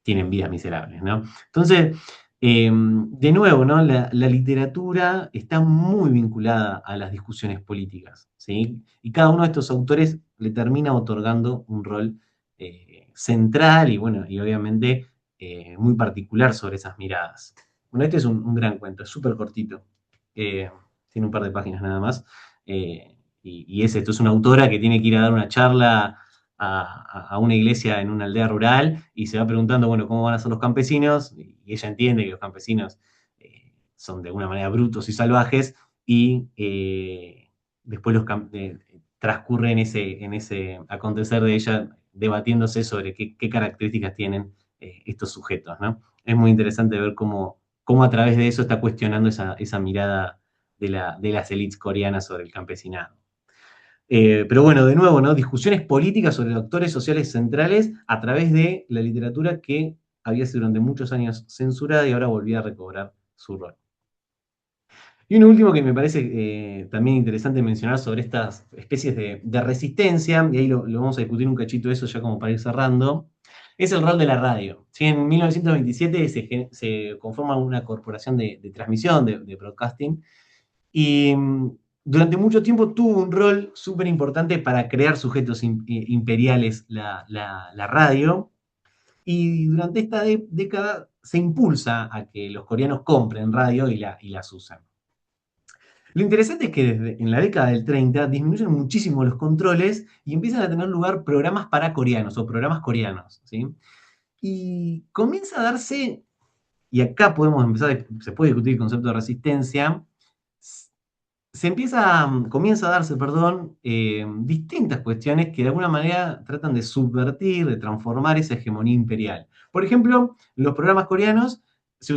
tienen vidas miserables, ¿no? Entonces, de nuevo, ¿no? La literatura está muy vinculada a las discusiones políticas, ¿sí? Y cada uno de estos autores le termina otorgando un rol central y, bueno, y obviamente muy particular sobre esas miradas. Bueno, este es un gran cuento, es súper cortito, tiene un par de páginas nada más, y esto es una autora que tiene que ir a dar una charla a una iglesia en una aldea rural y se va preguntando, bueno, ¿cómo van a ser los campesinos? Y ella entiende que los campesinos son de alguna manera brutos y salvajes y después transcurre en ese acontecer de ella debatiéndose sobre qué características tienen estos sujetos, ¿no? es muy interesante ver cómo a través de eso está cuestionando esa mirada de las élites coreanas sobre el campesinado. Pero bueno, de nuevo, ¿no? Discusiones políticas sobre actores sociales centrales a través de la literatura que había sido durante muchos años censurada y ahora volvía a recobrar su rol. Y un último que me parece también interesante mencionar sobre estas especies de resistencia, y ahí lo vamos a discutir un cachito eso ya como para ir cerrando, es el rol de la radio. ¿Sí? En 1927 se conforma una corporación de transmisión, de broadcasting, y durante mucho tiempo tuvo un rol súper importante para crear sujetos imperiales la radio, y durante esta década se impulsa a que los coreanos compren radio y las usan. Lo interesante es que en la década del 30 disminuyen muchísimo los controles y empiezan a tener lugar programas para coreanos o programas coreanos, ¿sí? Y comienza a darse, y acá podemos empezar, se puede discutir el concepto de resistencia, comienza a darse, perdón, distintas cuestiones que de alguna manera tratan de subvertir, de transformar esa hegemonía imperial. Por ejemplo, en los programas coreanos se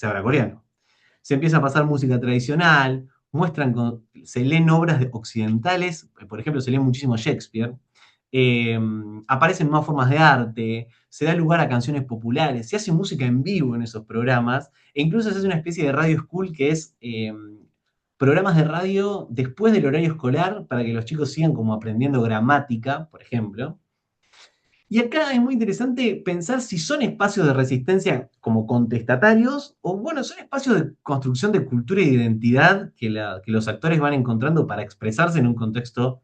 habla coreano. Se empieza a pasar música tradicional, se leen obras occidentales, por ejemplo, se lee muchísimo Shakespeare, aparecen nuevas formas de arte, se da lugar a canciones populares, se hace música en vivo en esos programas, e incluso se hace una especie de radio school que es programas de radio después del horario escolar para que los chicos sigan como aprendiendo gramática, por ejemplo. Y acá es muy interesante pensar si son espacios de resistencia como contestatarios o, bueno, son espacios de construcción de cultura y de identidad que los actores van encontrando para expresarse en un contexto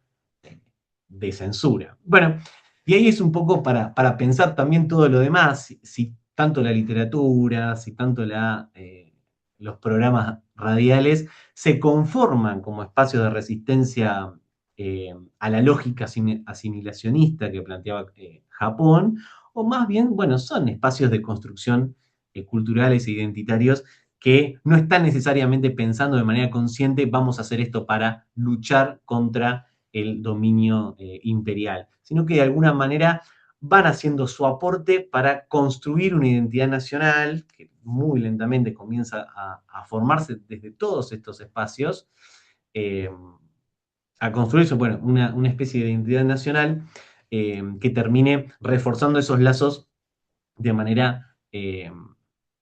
de censura. Bueno, y ahí es un poco para pensar también todo lo demás, si tanto la literatura, si tanto los programas radiales se conforman como espacios de resistencia a la lógica asimilacionista que planteaba Japón, o más bien, bueno, son espacios de construcción culturales e identitarios que no están necesariamente pensando de manera consciente, vamos a hacer esto para luchar contra el dominio imperial, sino que de alguna manera van haciendo su aporte para construir una identidad nacional que muy lentamente comienza a formarse desde todos estos espacios, eh, a construirse, bueno, una especie de identidad nacional que termine reforzando esos lazos de manera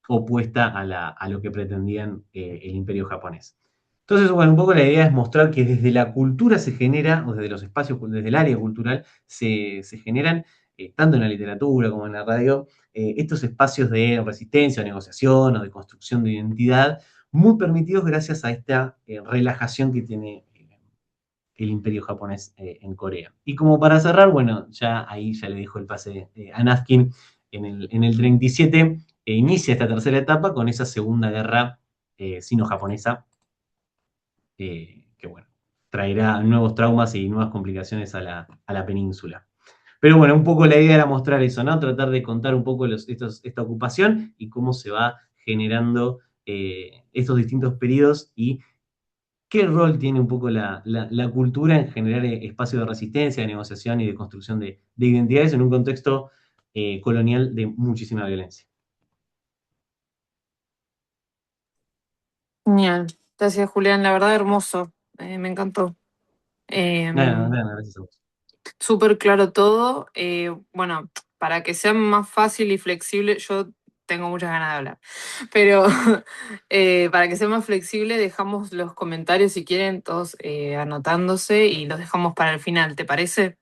opuesta a lo que pretendían el imperio japonés. Entonces, bueno, un poco la idea es mostrar que desde la cultura se genera, o desde los espacios, desde el área cultural, se generan, tanto en la literatura como en la radio, estos espacios de resistencia, o negociación o de construcción de identidad, muy permitidos gracias a esta relajación que tiene el imperio japonés en Corea. Y como para cerrar, bueno, ya ahí ya le dejo el pase a Nafkin, en el 37 inicia esta tercera etapa con esa segunda guerra sino-japonesa, que bueno, traerá nuevos traumas y nuevas complicaciones a la península. Pero bueno, un poco la idea era mostrar eso, ¿no? Tratar de contar un poco esta ocupación y cómo se va generando estos distintos periodos y qué rol tiene un poco la cultura en generar espacios de resistencia, de negociación y de construcción de identidades en un contexto colonial de muchísima violencia. Genial. Gracias, Julián. La verdad, hermoso. Me encantó. Nada, gracias a vos. Súper claro todo. Bueno, para que sea más fácil y flexible, yo tengo muchas ganas de hablar, pero para que sea más flexible, dejamos los comentarios si quieren, todos anotándose y los dejamos para el final, ¿te parece?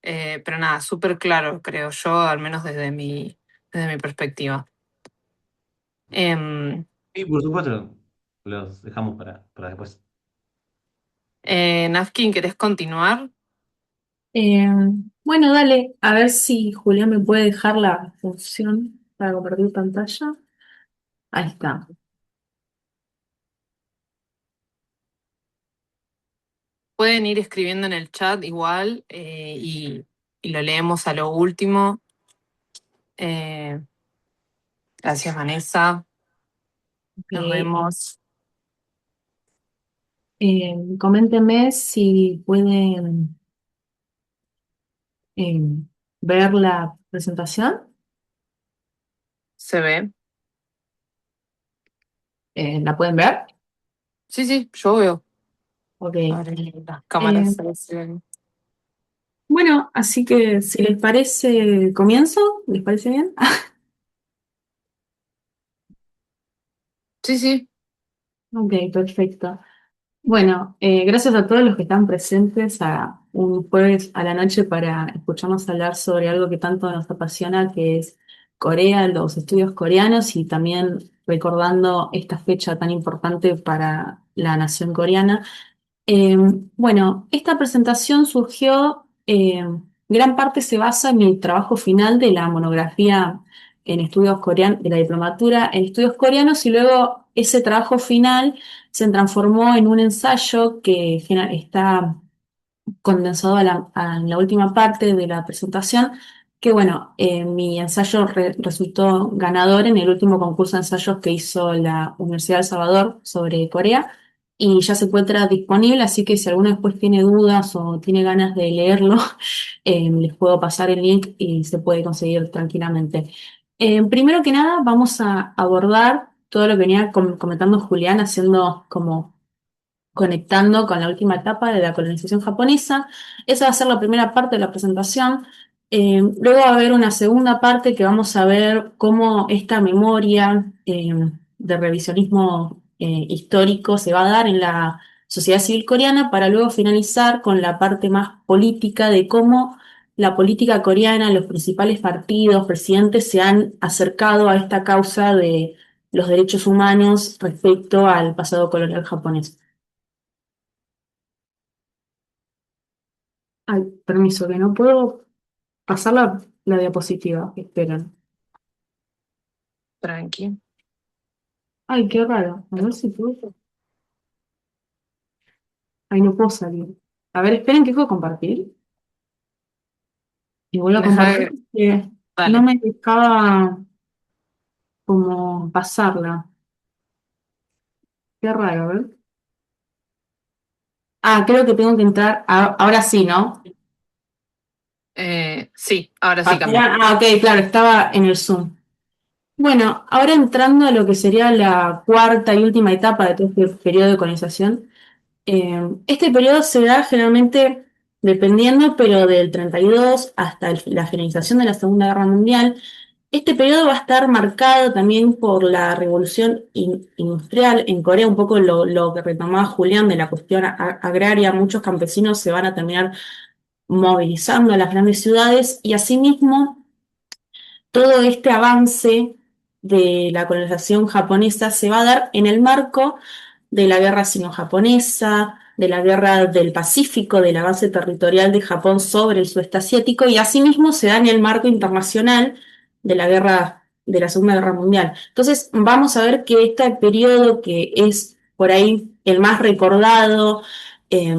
Pero nada, súper claro, creo yo, al menos desde mi perspectiva. Em, Y por supuesto, los dejamos para después. Nafkin, ¿querés continuar? Eh, bueno, dale, a ver si Julián me puede dejar la función para compartir pantalla. Ahí está. Pueden ir escribiendo en el chat igual y lo leemos a lo último. Eh, gracias, Vanessa. Nos Ok. vemos. Coméntenme si pueden ver la presentación. Se ve. ¿La pueden ver? Sí, sí, yo veo. Ok. Ahora las cámaras Eh, se ven. bueno, así que si les parece, comienzo. ¿Les parece bien? Sí, sí, Ok, perfecto. Bueno, gracias a todos los que están presentes a un jueves a la noche para escucharnos hablar sobre algo que tanto nos apasiona, que es Corea, los estudios coreanos y también recordando esta fecha tan importante para la nación coreana. Eh, bueno, esta presentación surgió, gran parte se basa en mi trabajo final de la monografía en estudios coreanos, de la diplomatura en estudios coreanos, y luego ese trabajo final se transformó en un ensayo que está condensado a la última parte de la presentación, que bueno, mi ensayo resultó ganador en el último concurso de ensayos que hizo la Universidad de El Salvador sobre Corea y ya se encuentra disponible, así que si alguno después tiene dudas o tiene ganas de leerlo, les puedo pasar el link y se puede conseguir tranquilamente. Primero que nada, vamos a abordar todo lo que venía comentando Julián, haciendo como conectando con la última etapa de la colonización japonesa. Esa va a ser la primera parte de la presentación. Luego va a haber una segunda parte que vamos a ver cómo esta memoria de revisionismo histórico se va a dar en la sociedad civil coreana para luego finalizar con la parte más política de cómo la política coreana, los principales partidos, presidentes se han acercado a esta causa de los derechos humanos respecto al pasado colonial japonés. Ay, permiso, que no puedo pasar la diapositiva. Esperen. tranqui. Ay, qué raro. A ver si puedo. Ay, no puedo salir. A ver, esperen que puedo compartir. Y vuelvo a Deja compartir que, porque no dale. me dejaba como pasarla. Qué raro, a ver. Ah, creo que tengo que entrar. Ahora sí, ¿no? Sí, ahora sí cambió. Ok, claro, estaba en el Zoom. Bueno, ahora entrando a lo que sería la cuarta y última etapa de todo este periodo de colonización. Este periodo se da generalmente dependiendo, pero del 32 hasta la finalización de la Segunda Guerra Mundial. Este periodo va a estar marcado también por la revolución industrial en Corea, un poco lo que retomaba Julián de la cuestión agraria. Muchos campesinos se van a terminar movilizando a las grandes ciudades y asimismo todo este avance de la colonización japonesa se va a dar en el marco de la guerra sino-japonesa, de la guerra del Pacífico, del avance territorial de Japón sobre el sudeste asiático, y asimismo se da en el marco internacional de la guerra, de la Segunda Guerra Mundial. Entonces, vamos a ver que este periodo, que es por ahí el más recordado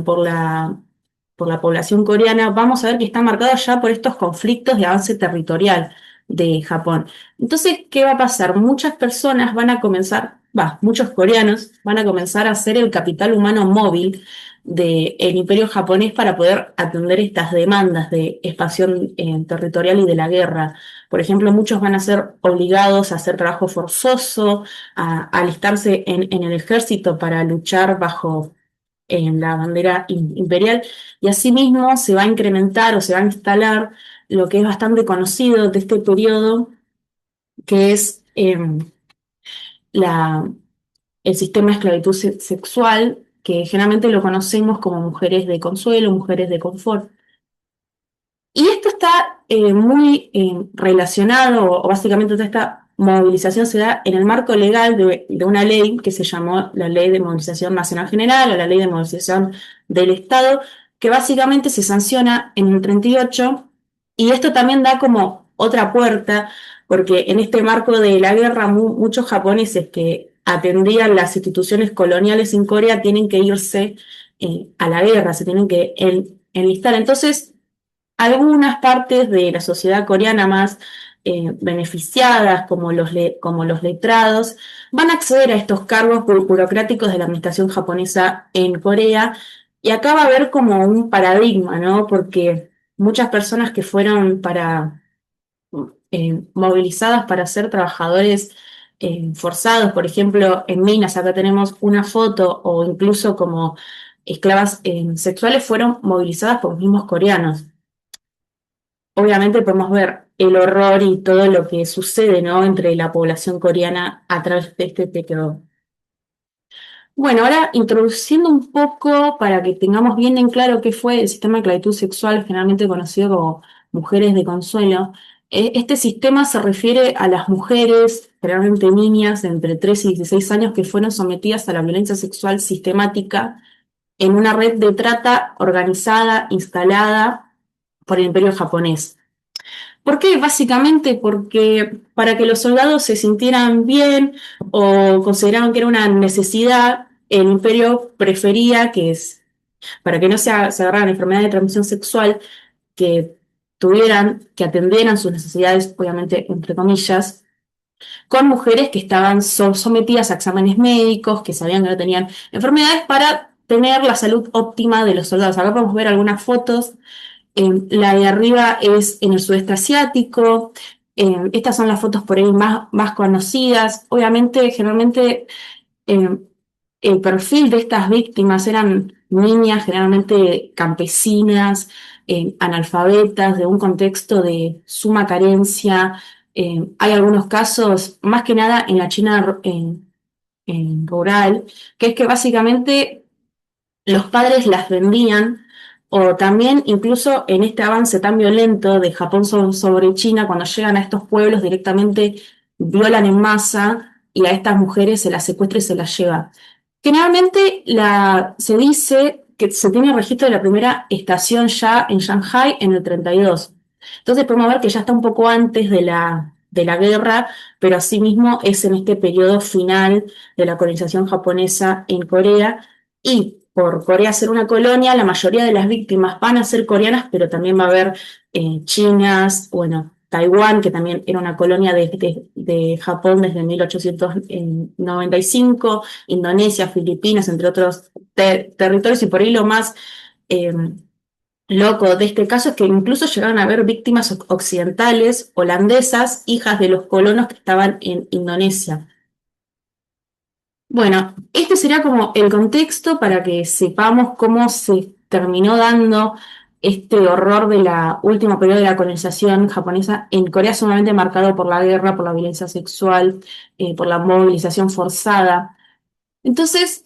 por la población coreana, vamos a ver que está marcado ya por estos conflictos de avance territorial de Japón. Entonces, ¿qué va a pasar? Muchas personas van a comenzar, muchos coreanos van a comenzar a hacer el capital humano móvil del imperio japonés para poder atender estas demandas de expansión territorial y de la guerra. Por ejemplo, muchos van a ser obligados a hacer trabajo forzoso, a alistarse en el ejército para luchar bajo en la bandera imperial, y asimismo se va a incrementar o se va a instalar lo que es bastante conocido de este periodo, que es la, el sistema de esclavitud sexual, que generalmente lo conocemos como mujeres de consuelo, mujeres de confort. Y esto está muy relacionado, o básicamente toda esta movilización se da en el marco legal de una ley que se llamó la Ley de Movilización Nacional General o la Ley de Movilización del Estado, que básicamente se sanciona en el 38, y esto también da como otra puerta, porque en este marco de la guerra muchos japoneses que atendían las instituciones coloniales en Corea tienen que irse a la guerra, se tienen que enlistar. Entonces, algunas partes de la sociedad coreana más beneficiadas, como los letrados, van a acceder a estos cargos burocráticos de la administración japonesa en Corea. Y acá va a haber como un paradigma, ¿no? Porque muchas personas que fueron movilizadas para ser trabajadores forzados, por ejemplo, en minas, acá tenemos una foto, o incluso como esclavas sexuales, fueron movilizadas por los mismos coreanos. Obviamente podemos ver el horror y todo lo que sucede, ¿no?, entre la población coreana a través de este TKO. Bueno, ahora introduciendo un poco para que tengamos bien en claro qué fue el sistema de esclavitud sexual, generalmente conocido como mujeres de consuelo. Este sistema se refiere a las mujeres, generalmente niñas de entre 3 y 16 años, que fueron sometidas a la violencia sexual sistemática en una red de trata organizada, instalada por el Imperio japonés. ¿Por qué? Básicamente porque para que los soldados se sintieran bien o consideraban que era una necesidad, el imperio prefería para que no se agarraran enfermedades de transmisión sexual, que que atendieran sus necesidades, obviamente, entre comillas, con mujeres que estaban sometidas a exámenes médicos, que sabían que no tenían enfermedades, para tener la salud óptima de los soldados. Acá podemos ver algunas fotos. La de arriba es en el sudeste asiático. Estas son las fotos por ahí más conocidas. Obviamente, generalmente, eh, el perfil de estas víctimas eran niñas, generalmente campesinas, analfabetas, de un contexto de suma carencia. Hay algunos casos, más que nada en la China rural, que es que básicamente los padres las vendían, o también incluso en este avance tan violento de Japón sobre China, cuando llegan a estos pueblos directamente violan en masa y a estas mujeres se las secuestra y se las lleva. Generalmente se dice que se tiene registro de la primera estación ya en Shanghai en el 32. Entonces podemos ver que ya está un poco antes de la guerra, pero asimismo es en este periodo final de la colonización japonesa en Corea. Y por Corea ser una colonia, la mayoría de las víctimas van a ser coreanas, pero también va a haber chinas, bueno, Taiwán, que también era una colonia de Japón desde 1895, Indonesia, Filipinas, entre otros territorios, y por ahí lo más eh, loco de este caso es que incluso llegaron a haber víctimas occidentales, holandesas, hijas de los colonos que estaban en Indonesia. Bueno, este sería como el contexto para que sepamos cómo se terminó dando este horror de la última periodo de la colonización japonesa en Corea, sumamente marcado por la guerra, por la violencia sexual, por la movilización forzada. Entonces,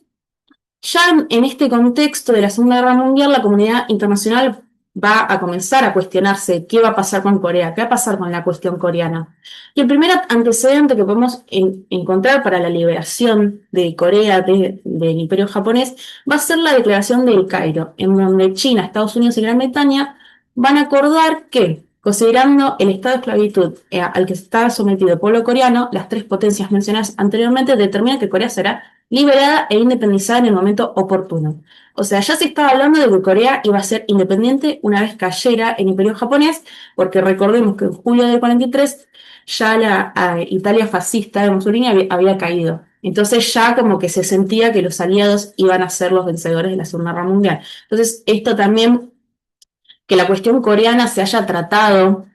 ya en este contexto de la Segunda Guerra Mundial, la comunidad internacional va a comenzar a cuestionarse qué va a pasar con Corea, qué va a pasar con la cuestión coreana. Y el primer antecedente que podemos encontrar para la liberación de Corea del Imperio japonés va a ser la Declaración del Cairo, en donde China, Estados Unidos y Gran Bretaña van a acordar que, considerando el estado de esclavitud al que estaba sometido el pueblo coreano, las tres potencias mencionadas anteriormente determinan que Corea será liberada e independizada en el momento oportuno. O sea, ya se estaba hablando de que Corea iba a ser independiente una vez cayera el Imperio japonés, porque recordemos que en julio del 43 ya la Italia fascista de Mussolini había caído. Entonces ya como que se sentía que los aliados iban a ser los vencedores de la Segunda Guerra Mundial. Entonces esto también, que la cuestión coreana se haya tratado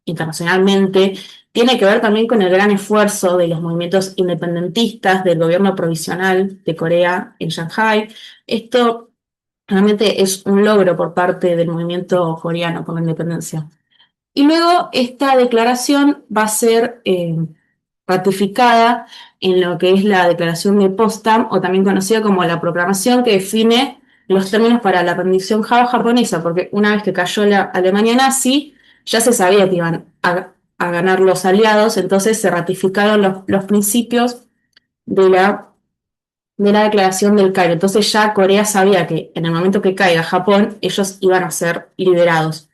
internacionalmente, tiene que ver también con el gran esfuerzo de los movimientos independentistas del gobierno provisional de Corea en Shanghai. Esto realmente es un logro por parte del movimiento coreano por la independencia. Y luego esta declaración va a ser ratificada en lo que es la Declaración de Potsdam, o también conocida como la proclamación que define los términos para la rendición japonesa, porque una vez que cayó la Alemania nazi, ya se sabía que iban a ganar los aliados, entonces se ratificaron los principios de la Declaración del Cairo. Entonces ya Corea sabía que en el momento que caiga Japón, ellos iban a ser liberados.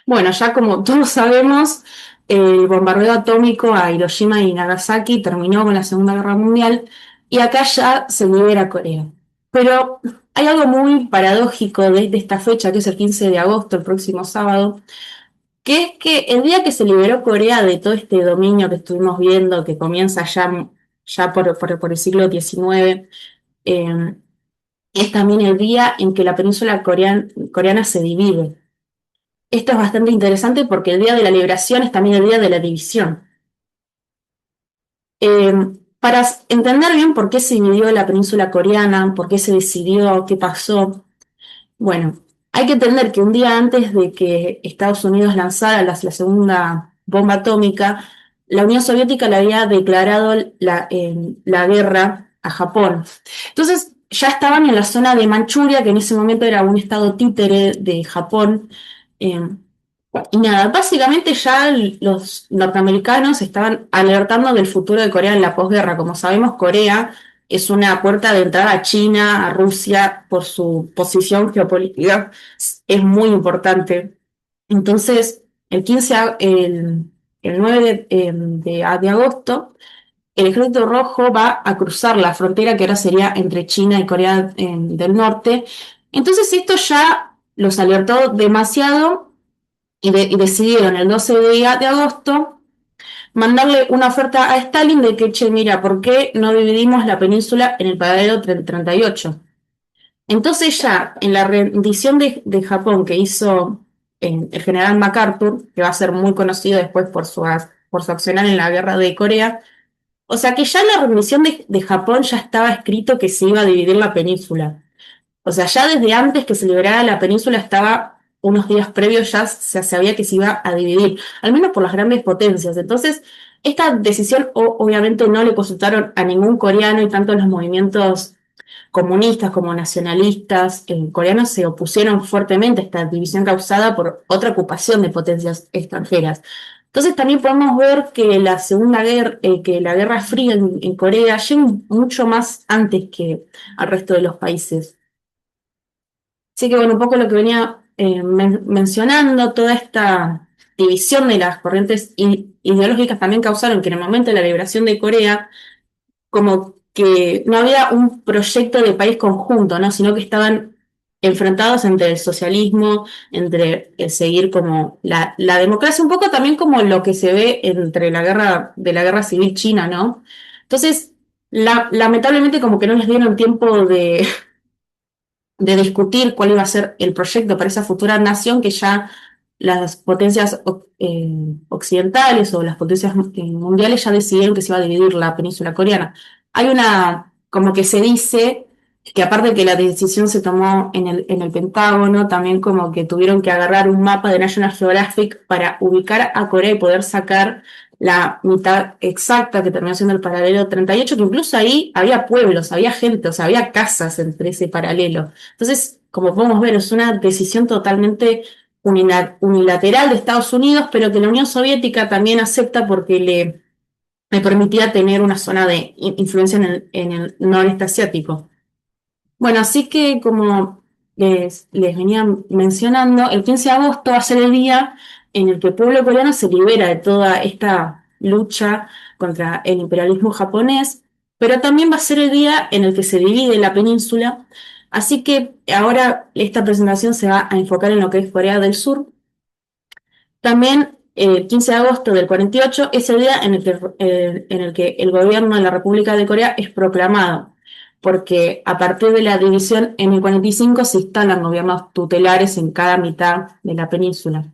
Bueno, ya como todos sabemos, el bombardeo atómico a Hiroshima y Nagasaki terminó con la Segunda Guerra Mundial y acá ya se libera Corea. Pero hay algo muy paradójico de esta fecha, que es el 15 de agosto, el próximo sábado, que es que el día que se liberó Corea de todo este dominio que estuvimos viendo, que comienza ya por el siglo XIX, eh, es también el día en que la península coreana se divide. esto es bastante interesante porque el Día de la Liberación es también el Día de la División. Para entender bien por qué se dividió la península coreana, por qué se decidió, qué pasó, bueno, hay que entender que un día antes de que Estados Unidos lanzara la segunda bomba atómica, la Unión Soviética le había declarado la guerra a Japón. Entonces ya estaban en la zona de Manchuria, que en ese momento era un estado títere de Japón. eh, y nada, básicamente ya los norteamericanos estaban alertando del futuro de Corea en la posguerra. Como sabemos, Corea es una puerta de entrada a China, a Rusia, por su posición geopolítica, es muy importante. Entonces, el 9 de agosto, el Ejército Rojo va a cruzar la frontera que ahora sería entre China y Corea del Norte. Entonces, esto ya los alertó demasiado y decidieron el 12 de agosto mandarle una oferta a Stalin de que, che, mira, ¿por qué no dividimos la península en el paralelo 38? Entonces ya en la rendición de Japón que hizo el general MacArthur, que va a ser muy conocido después por su accionar en la guerra de Corea, o sea que ya en la rendición de Japón ya estaba escrito que se iba a dividir la península. O sea, ya desde antes que se liberara la península estaba, unos días previos ya se sabía que se iba a dividir, al menos por las grandes potencias. Entonces, esta decisión obviamente no le consultaron a ningún coreano y tanto los movimientos comunistas como nacionalistas coreanos se opusieron fuertemente a esta división causada por otra ocupación de potencias extranjeras. Entonces también podemos ver que la Segunda Guerra, que la Guerra Fría en Corea llegó mucho más antes que al resto de los países. Así que bueno, un poco lo que venía mencionando, toda esta división de las corrientes ideológicas también causaron que en el momento de la liberación de Corea, como que no había un proyecto de país conjunto, ¿no? Sino que estaban enfrentados entre el socialismo, entre el seguir como la democracia, un poco también como lo que se ve entre la guerra civil china, ¿no? Entonces, lamentablemente como que no les dieron tiempo de discutir cuál iba a ser el proyecto para esa futura nación que ya las potencias occidentales o las potencias mundiales ya decidieron que se iba a dividir la península coreana. Hay como que se dice que aparte de que la decisión se tomó en el Pentágono, también como que tuvieron que agarrar un mapa de National Geographic para ubicar a Corea y poder sacar la mitad exacta que terminó siendo el paralelo 38, que incluso ahí había pueblos, había gente, o sea, había casas entre ese paralelo. Entonces, como podemos ver, es una decisión totalmente unilateral de Estados Unidos, pero que la Unión Soviética también acepta porque le permitía tener una zona de influencia en el noreste asiático. Bueno, así que como les venía mencionando, el 15 de agosto va a ser el día en el que el pueblo coreano se libera de toda esta lucha contra el imperialismo japonés, pero también va a ser el día en el que se divide la península. Así que ahora esta presentación se va a enfocar en lo que es Corea del Sur. También el 15 de agosto del 48 es el día en el que el gobierno de la República de Corea es proclamado, porque a partir de la división en el 45 se instalan gobiernos tutelares en cada mitad de la península.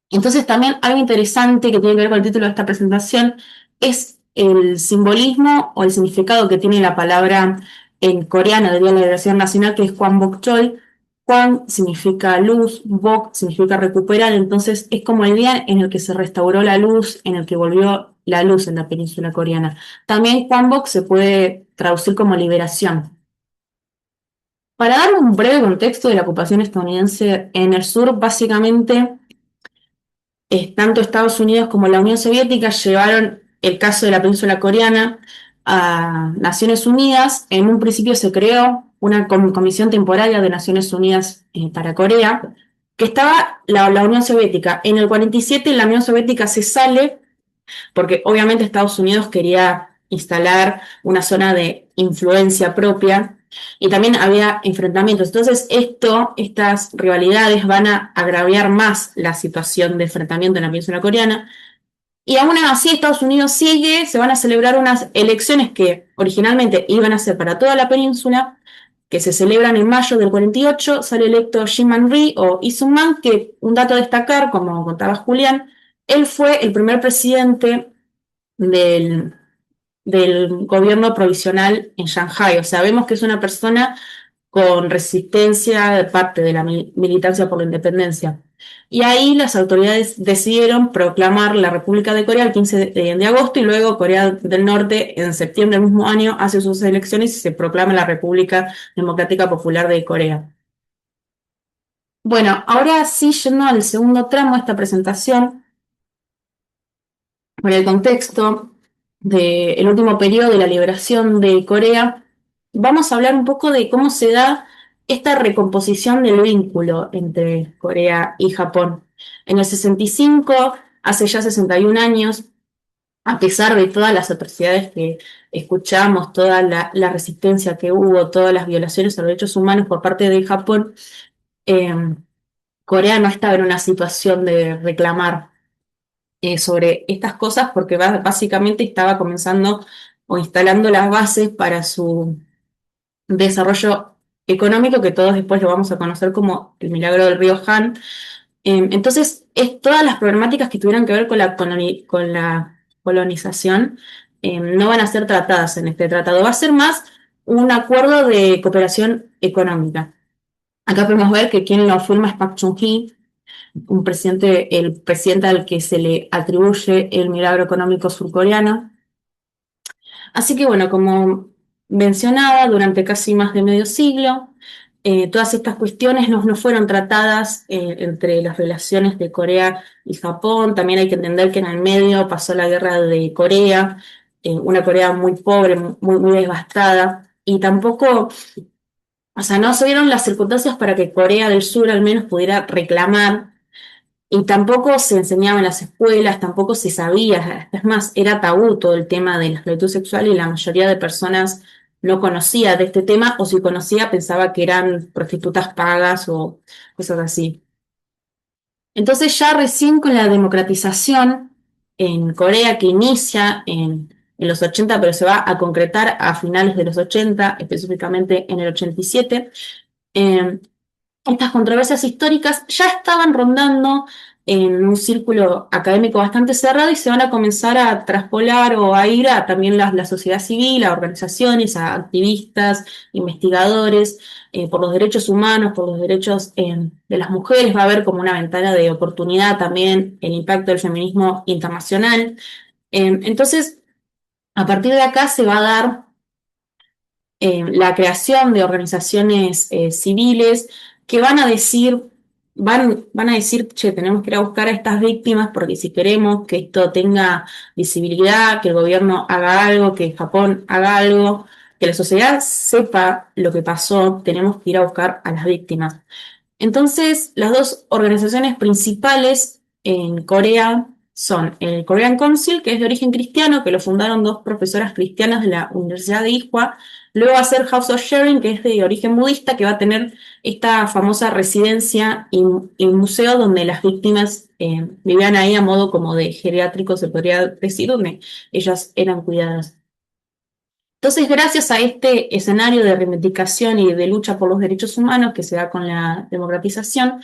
Entonces también algo interesante que tiene que ver con el título de esta presentación es el simbolismo o el significado que tiene la palabra en coreano de Día de la Liberación Nacional, que es Kwanbokchol. Kwan significa luz, Bok significa recuperar, entonces es como el día en el que se restauró la luz, en el que volvió la luz en la península coreana. También Kwanbok se puede traducir como liberación. Para dar un breve contexto de la ocupación estadounidense en el sur, básicamente tanto Estados Unidos como la Unión Soviética llevaron el caso de la península coreana a Naciones Unidas. En un principio se creó una comisión temporaria de Naciones Unidas para Corea, que estaba la Unión Soviética. En el 47 la Unión Soviética se sale porque obviamente Estados Unidos quería instalar una zona de influencia propia y también había enfrentamientos. Entonces estas rivalidades van a agraviar más la situación de enfrentamiento en la península coreana. Y aún así Estados Unidos sigue, se van a celebrar unas elecciones que originalmente iban a ser para toda la península, que se celebran en mayo del 48, sale electo Jim Man-Ri o Lee Sung-man, que un dato a destacar, como contaba Julián, él fue el primer presidente del, del gobierno provisional en Shanghái. O sea, vemos que es una persona con resistencia de parte de la militancia por la independencia. Y ahí las autoridades decidieron proclamar la República de Corea el 15 de agosto y luego Corea del Norte en septiembre del mismo año hace sus elecciones y se proclama la República Democrática Popular de Corea. Bueno, ahora sí, yendo al segundo tramo de esta presentación, por el contexto del último periodo de la liberación de Corea, vamos a hablar un poco de cómo se da esta recomposición del vínculo entre Corea y Japón. En el 65, hace ya 61 años, a pesar de todas las atrocidades que escuchamos, toda la resistencia que hubo, todas las violaciones a los derechos humanos por parte de Japón, eh, Corea no estaba en una situación de reclamar sobre estas cosas porque básicamente estaba comenzando o instalando las bases para su desarrollo económico, que todos después lo vamos a conocer como el milagro del río Han. Entonces, todas las problemáticas que tuvieran que ver con la colonización no van a ser tratadas en este tratado. Va a ser más un acuerdo de cooperación económica. Acá podemos ver que quien lo firma es Park Chung-hee, el presidente al que se le atribuye el milagro económico surcoreano. Así que bueno, como mencionaba, durante casi más de medio siglo, todas estas cuestiones no fueron tratadas entre las relaciones de Corea y Japón. También hay que entender que en el medio pasó la guerra de Corea, una Corea muy pobre, muy devastada, y tampoco, o sea, no se dieron las circunstancias para que Corea del Sur al menos pudiera reclamar, y tampoco se enseñaba en las escuelas, tampoco se sabía, es más, era tabú todo el tema de la esclavitud sexual y la mayoría de personas no conocía de este tema o si conocía pensaba que eran prostitutas pagas o cosas así. Entonces ya recién con la democratización en Corea que inicia en los 80 pero se va a concretar a finales de los 80, específicamente en el 87, eh, estas controversias históricas ya estaban rondando en un círculo académico bastante cerrado y se van a comenzar a traspolar o a ir a también la sociedad civil, a organizaciones, a activistas, investigadores, por los derechos humanos, por los derechos de las mujeres. Va a haber como una ventana de oportunidad también el impacto del feminismo internacional. Entonces, a partir de acá se va a dar la creación de organizaciones civiles que van a decir, che, tenemos que ir a buscar a estas víctimas porque si queremos que esto tenga visibilidad, que el gobierno haga algo, que Japón haga algo, que la sociedad sepa lo que pasó, tenemos que ir a buscar a las víctimas. Entonces, las dos organizaciones principales en Corea son el Korean Council, que es de origen cristiano, que lo fundaron dos profesoras cristianas de la Universidad de Ihwa. Luego va a ser House of Sharing, que es de origen budista, que va a tener esta famosa residencia y museo donde las víctimas vivían ahí a modo como de geriátrico, se podría decir, donde ellas eran cuidadas. Entonces, gracias a este escenario de reivindicación y de lucha por los derechos humanos que se da con la democratización,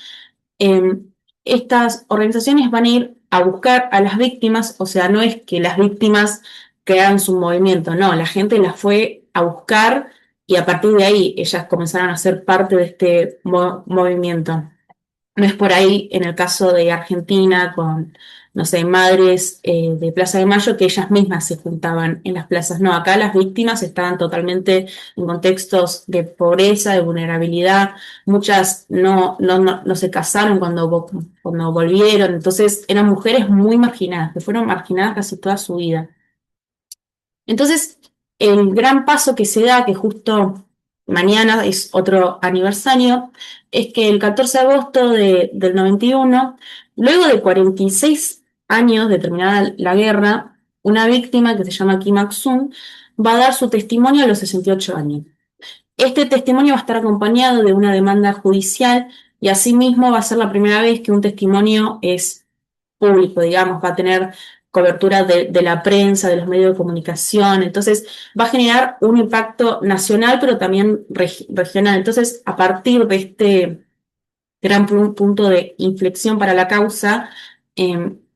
eh, estas organizaciones van a ir a buscar a las víctimas, o sea, no es que las víctimas crearon su movimiento, no, la gente las fue a buscar y a partir de ahí ellas comenzaron a ser parte de este movimiento. No es por ahí en el caso de Argentina con, no sé, madres de Plaza de Mayo que ellas mismas se juntaban en las plazas. No, acá las víctimas estaban totalmente en contextos de pobreza, de vulnerabilidad. Muchas no se casaron cuando volvieron. Entonces eran mujeres muy marginadas, que fueron marginadas casi toda su vida. Entonces, el gran paso que se da, que justo mañana es otro aniversario, es que el 14 de agosto del 91, luego de 46 años de terminada la guerra, una víctima que se llama Kim Ak-sun va a dar su testimonio a los 68 años. Este testimonio va a estar acompañado de una demanda judicial y asimismo va a ser la primera vez que un testimonio es público, digamos, va a tener cobertura de la prensa, de los medios de comunicación. Entonces va a generar un impacto nacional, pero también regional. Entonces, a partir de este gran punto de inflexión para la causa,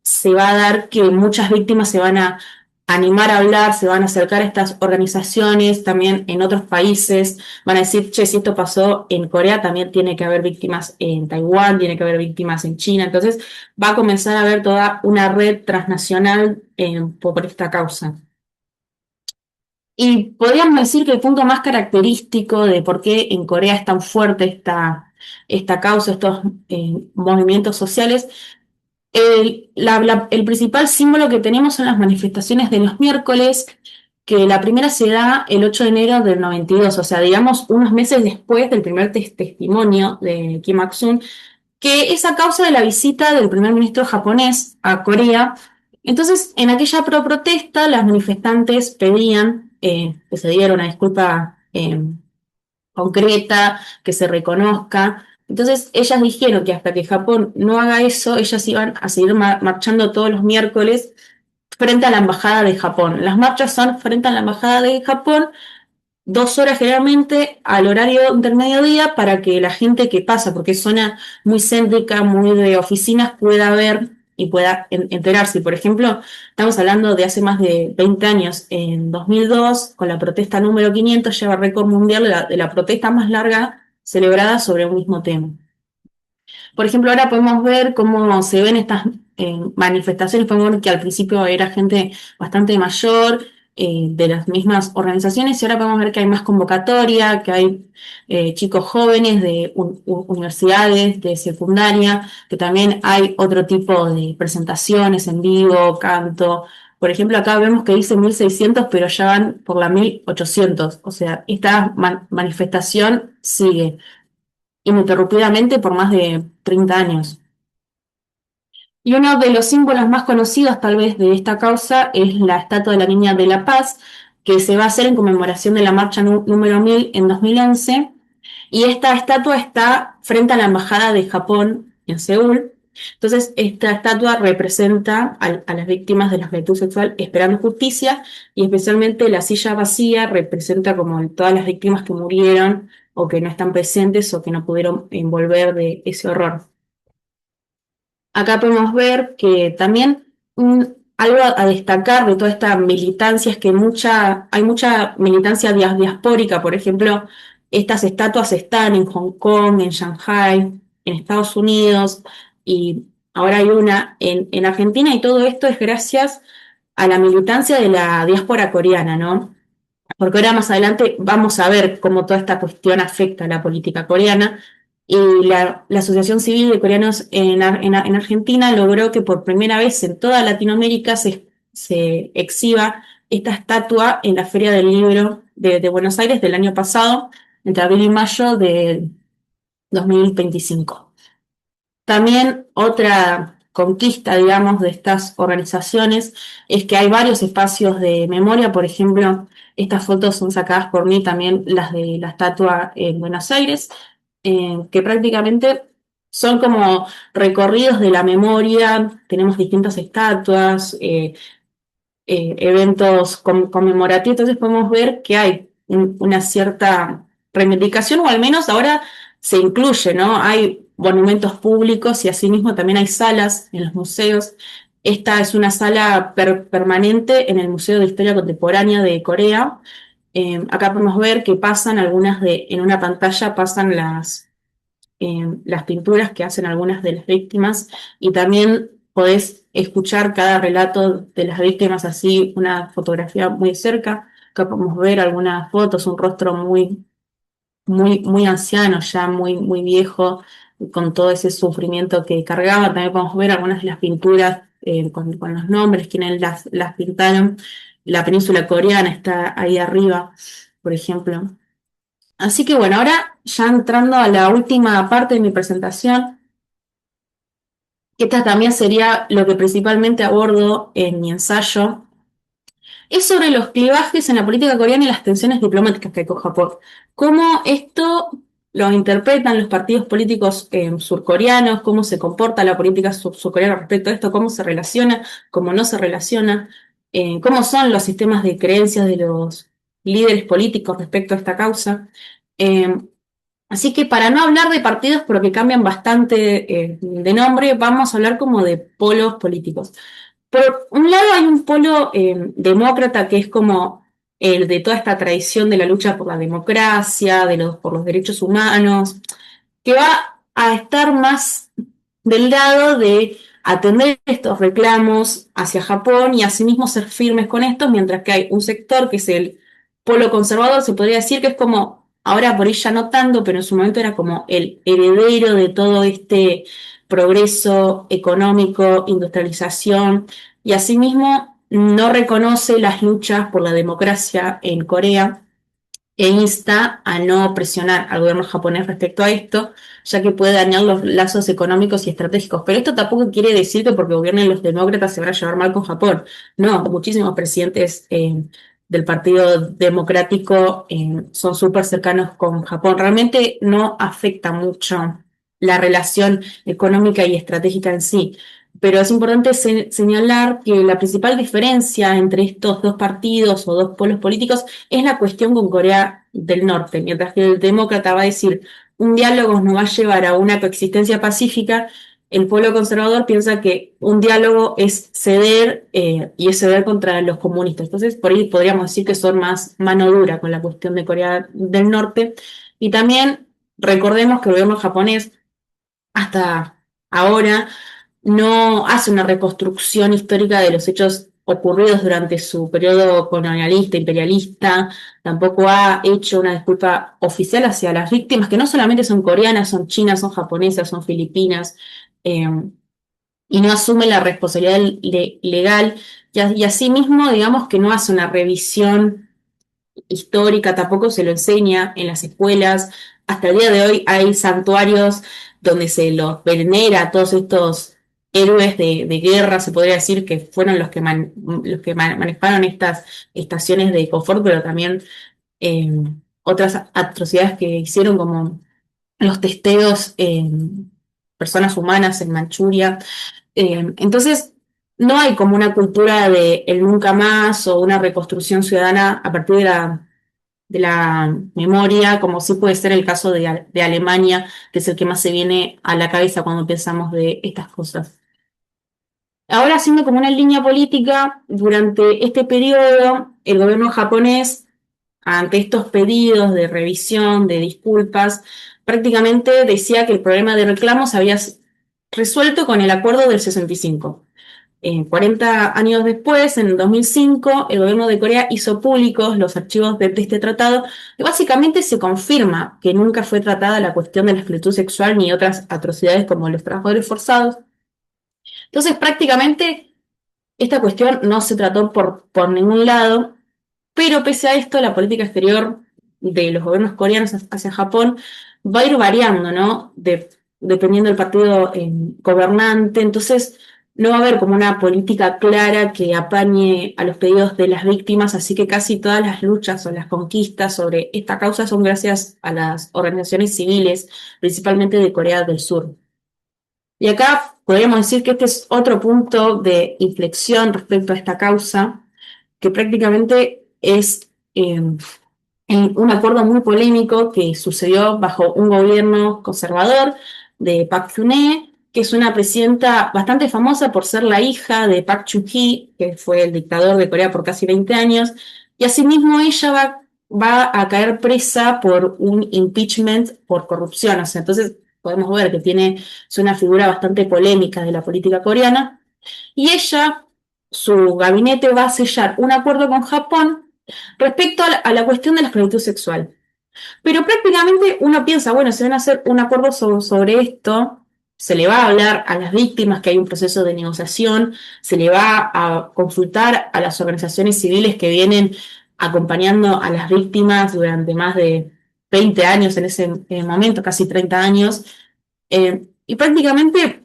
se va a dar que muchas víctimas se van a animar a hablar, se van a acercar a estas organizaciones, también en otros países, van a decir, che, si esto pasó en Corea, también tiene que haber víctimas en Taiwán, tiene que haber víctimas en China, entonces va a comenzar a haber toda una red transnacional por esta causa. Y podríamos decir que el punto más característico de por qué en Corea es tan fuerte esta causa, estos movimientos sociales, el principal símbolo que tenemos son las manifestaciones de los miércoles, que la primera se da el 8 de enero del 92, o sea, digamos unos meses después del primer testimonio de Kim Il-sung, que es a causa de la visita del primer ministro japonés a Corea. Entonces, en aquella protesta, las manifestantes pedían que se diera una disculpa concreta, que se reconozca. Entonces, ellas dijeron que hasta que Japón no haga eso, ellas iban a seguir marchando todos los miércoles frente a la embajada de Japón. Las marchas son frente a la embajada de Japón, 2 horas generalmente al horario del mediodía para que la gente que pasa, porque es zona muy céntrica, muy de oficinas, pueda ver y pueda enterarse. Por ejemplo, estamos hablando de hace más de 20 años, en 2002, con la protesta número 500, lleva récord mundial de la protesta más larga celebrada sobre un mismo tema. Por ejemplo, ahora podemos ver cómo se ven estas manifestaciones. Podemos ver que al principio era gente bastante mayor, de las mismas organizaciones, y ahora podemos ver que hay más convocatoria, que hay chicos jóvenes de universidades, de secundaria, que también hay otro tipo de presentaciones en vivo, canto. Por ejemplo, acá vemos que dice 1600, pero ya van por la 1800. O sea, esta manifestación sigue ininterrumpidamente por más de 30 años. Y uno de los símbolos más conocidos tal vez de esta causa es la estatua de la Niña de la Paz, que se va a hacer en conmemoración de la marcha número 1000 en 2011. Y esta estatua está frente a la Embajada de Japón en Seúl. Entonces, esta estatua representa a las víctimas de la esclavitud sexual esperando justicia, y especialmente la silla vacía representa como todas las víctimas que murieron o que no están presentes o que no pudieron envolver de ese horror. Acá podemos ver que también algo a destacar de toda esta militancia es que hay mucha militancia diaspórica. Por ejemplo, estas estatuas están en Hong Kong, en Shanghai, en Estados Unidos, y ahora hay una en Argentina, y todo esto es gracias a la militancia de la diáspora coreana, ¿no? Porque ahora más adelante vamos a ver cómo toda esta cuestión afecta a la política coreana. Y la Asociación Civil de Coreanos en Argentina logró que por primera vez en toda Latinoamérica se exhiba esta estatua en la Feria del Libro de Buenos Aires del año pasado, entre abril y mayo de 2025. También otra conquista, digamos, de estas organizaciones es que hay varios espacios de memoria. Por ejemplo, estas fotos son sacadas por mí, también las de la estatua en Buenos Aires, que prácticamente son como recorridos de la memoria. Tenemos distintas estatuas, eventos conmemorativos, entonces podemos ver que hay una cierta reivindicación, o al menos ahora se incluye, ¿no? Hay monumentos públicos y asimismo también hay salas en los museos. Esta es una sala permanente en el Museo de Historia Contemporánea de Corea. Acá podemos ver que pasan en una pantalla pasan las pinturas que hacen algunas de las víctimas, y también podés escuchar cada relato de las víctimas, así una fotografía muy cerca. Acá podemos ver algunas fotos, un rostro muy anciano, ya muy viejo, con todo ese sufrimiento que cargaba. También podemos ver algunas de las pinturas con los nombres, quienes las pintaron. La península coreana está ahí arriba, por ejemplo. Así que bueno, ahora ya entrando a la última parte de mi presentación, que esta también sería lo que principalmente abordo en mi ensayo, es sobre los clivajes en la política coreana y las tensiones diplomáticas que hay con Japón. Cómo esto lo interpretan los partidos políticos surcoreanos, cómo se comporta la política surcoreana respecto a esto, cómo se relaciona, cómo no se relaciona, cómo son los sistemas de creencias de los líderes políticos respecto a esta causa. Eh, Así que para no hablar de partidos, pero que cambian bastante de nombre, vamos a hablar como de polos políticos. Por un lado hay un polo demócrata que es como el de toda esta tradición de la lucha por la democracia, por los derechos humanos, que va a estar más del lado de atender estos reclamos hacia Japón y asimismo ser firmes con estos, mientras que hay un sector que es el polo conservador, se podría decir que es como, ahora por ahí ya no tanto, pero en su momento era como el heredero de todo este progreso económico, industrialización, y asimismo no reconoce las luchas por la democracia en Corea e insta a no presionar al gobierno japonés respecto a esto, ya que puede dañar los lazos económicos y estratégicos. Pero esto tampoco quiere decir que porque gobiernen los demócratas se van a llevar mal con Japón. No, muchísimos presidentes del Partido Democrático son súper cercanos con Japón. Realmente no afecta mucho la relación económica y estratégica en sí. Pero es importante señalar que la principal diferencia entre estos dos partidos o dos polos políticos es la cuestión con Corea del Norte, mientras que el demócrata va a decir un diálogo nos va a llevar a una coexistencia pacífica, el pueblo conservador piensa que un diálogo es ceder y es ceder contra los comunistas. Entonces, por ahí podríamos decir que son más mano dura con la cuestión de Corea del Norte. Y también recordemos que el gobierno japonés hasta ahora no hace una reconstrucción histórica de los hechos ocurridos durante su periodo colonialista, imperialista, tampoco ha hecho una disculpa oficial hacia las víctimas, que no solamente son coreanas, son chinas, son japonesas, son filipinas, eh, y no asume la responsabilidad legal, y asimismo, digamos que no hace una revisión histórica, tampoco se lo enseña en las escuelas. Hasta el día de hoy hay santuarios donde se los venera a todos estos héroes de guerra, se podría decir que fueron los que, manejaron estas estaciones de confort, pero también eh, otras atrocidades que hicieron, como los testeos en personas humanas en Manchuria. Entonces, no hay como una cultura de el nunca más o una reconstrucción ciudadana a partir de la memoria, como sí puede ser el caso de Alemania, que es el que más se viene a la cabeza cuando pensamos de estas cosas. Ahora, haciendo como una línea política, durante este periodo, el gobierno japonés, ante estos pedidos de revisión, de disculpas, prácticamente decía que el problema de reclamos se había resuelto con el acuerdo del 65. 40 años después, en el 2005, el gobierno de Corea hizo públicos los archivos de este tratado y básicamente se confirma que nunca fue tratada la cuestión de la esclavitud sexual ni otras atrocidades como los trabajadores forzados. Entonces, prácticamente, esta cuestión no se trató por ningún lado, pero pese a esto, la política exterior de los gobiernos coreanos hacia Japón va a ir variando, ¿no? Dependiendo del partido gobernante. Entonces, no va a haber como una política clara que apañe a los pedidos de las víctimas, así que casi todas las luchas o las conquistas sobre esta causa son gracias a las organizaciones civiles, principalmente de Corea del Sur. Y acá podríamos decir que este es otro punto de inflexión respecto a esta causa, que prácticamente es un acuerdo muy polémico que sucedió bajo un gobierno conservador de Park Geun-hye, que es una presidenta bastante famosa por ser la hija de Park Chung-hee, que fue el dictador de Corea por casi 20 años, y asimismo ella va a caer presa por un impeachment por corrupción. O sea, entonces podemos ver que es una figura bastante polémica de la política coreana, y su gabinete va a sellar un acuerdo con Japón respecto a la cuestión de la esclavitud sexual. Pero prácticamente uno piensa, bueno, si van a hacer un acuerdo sobre esto, se le va a hablar a las víctimas que hay un proceso de negociación, se le va a consultar a las organizaciones civiles que vienen acompañando a las víctimas durante más de 20 años en ese momento, casi 30 años, y prácticamente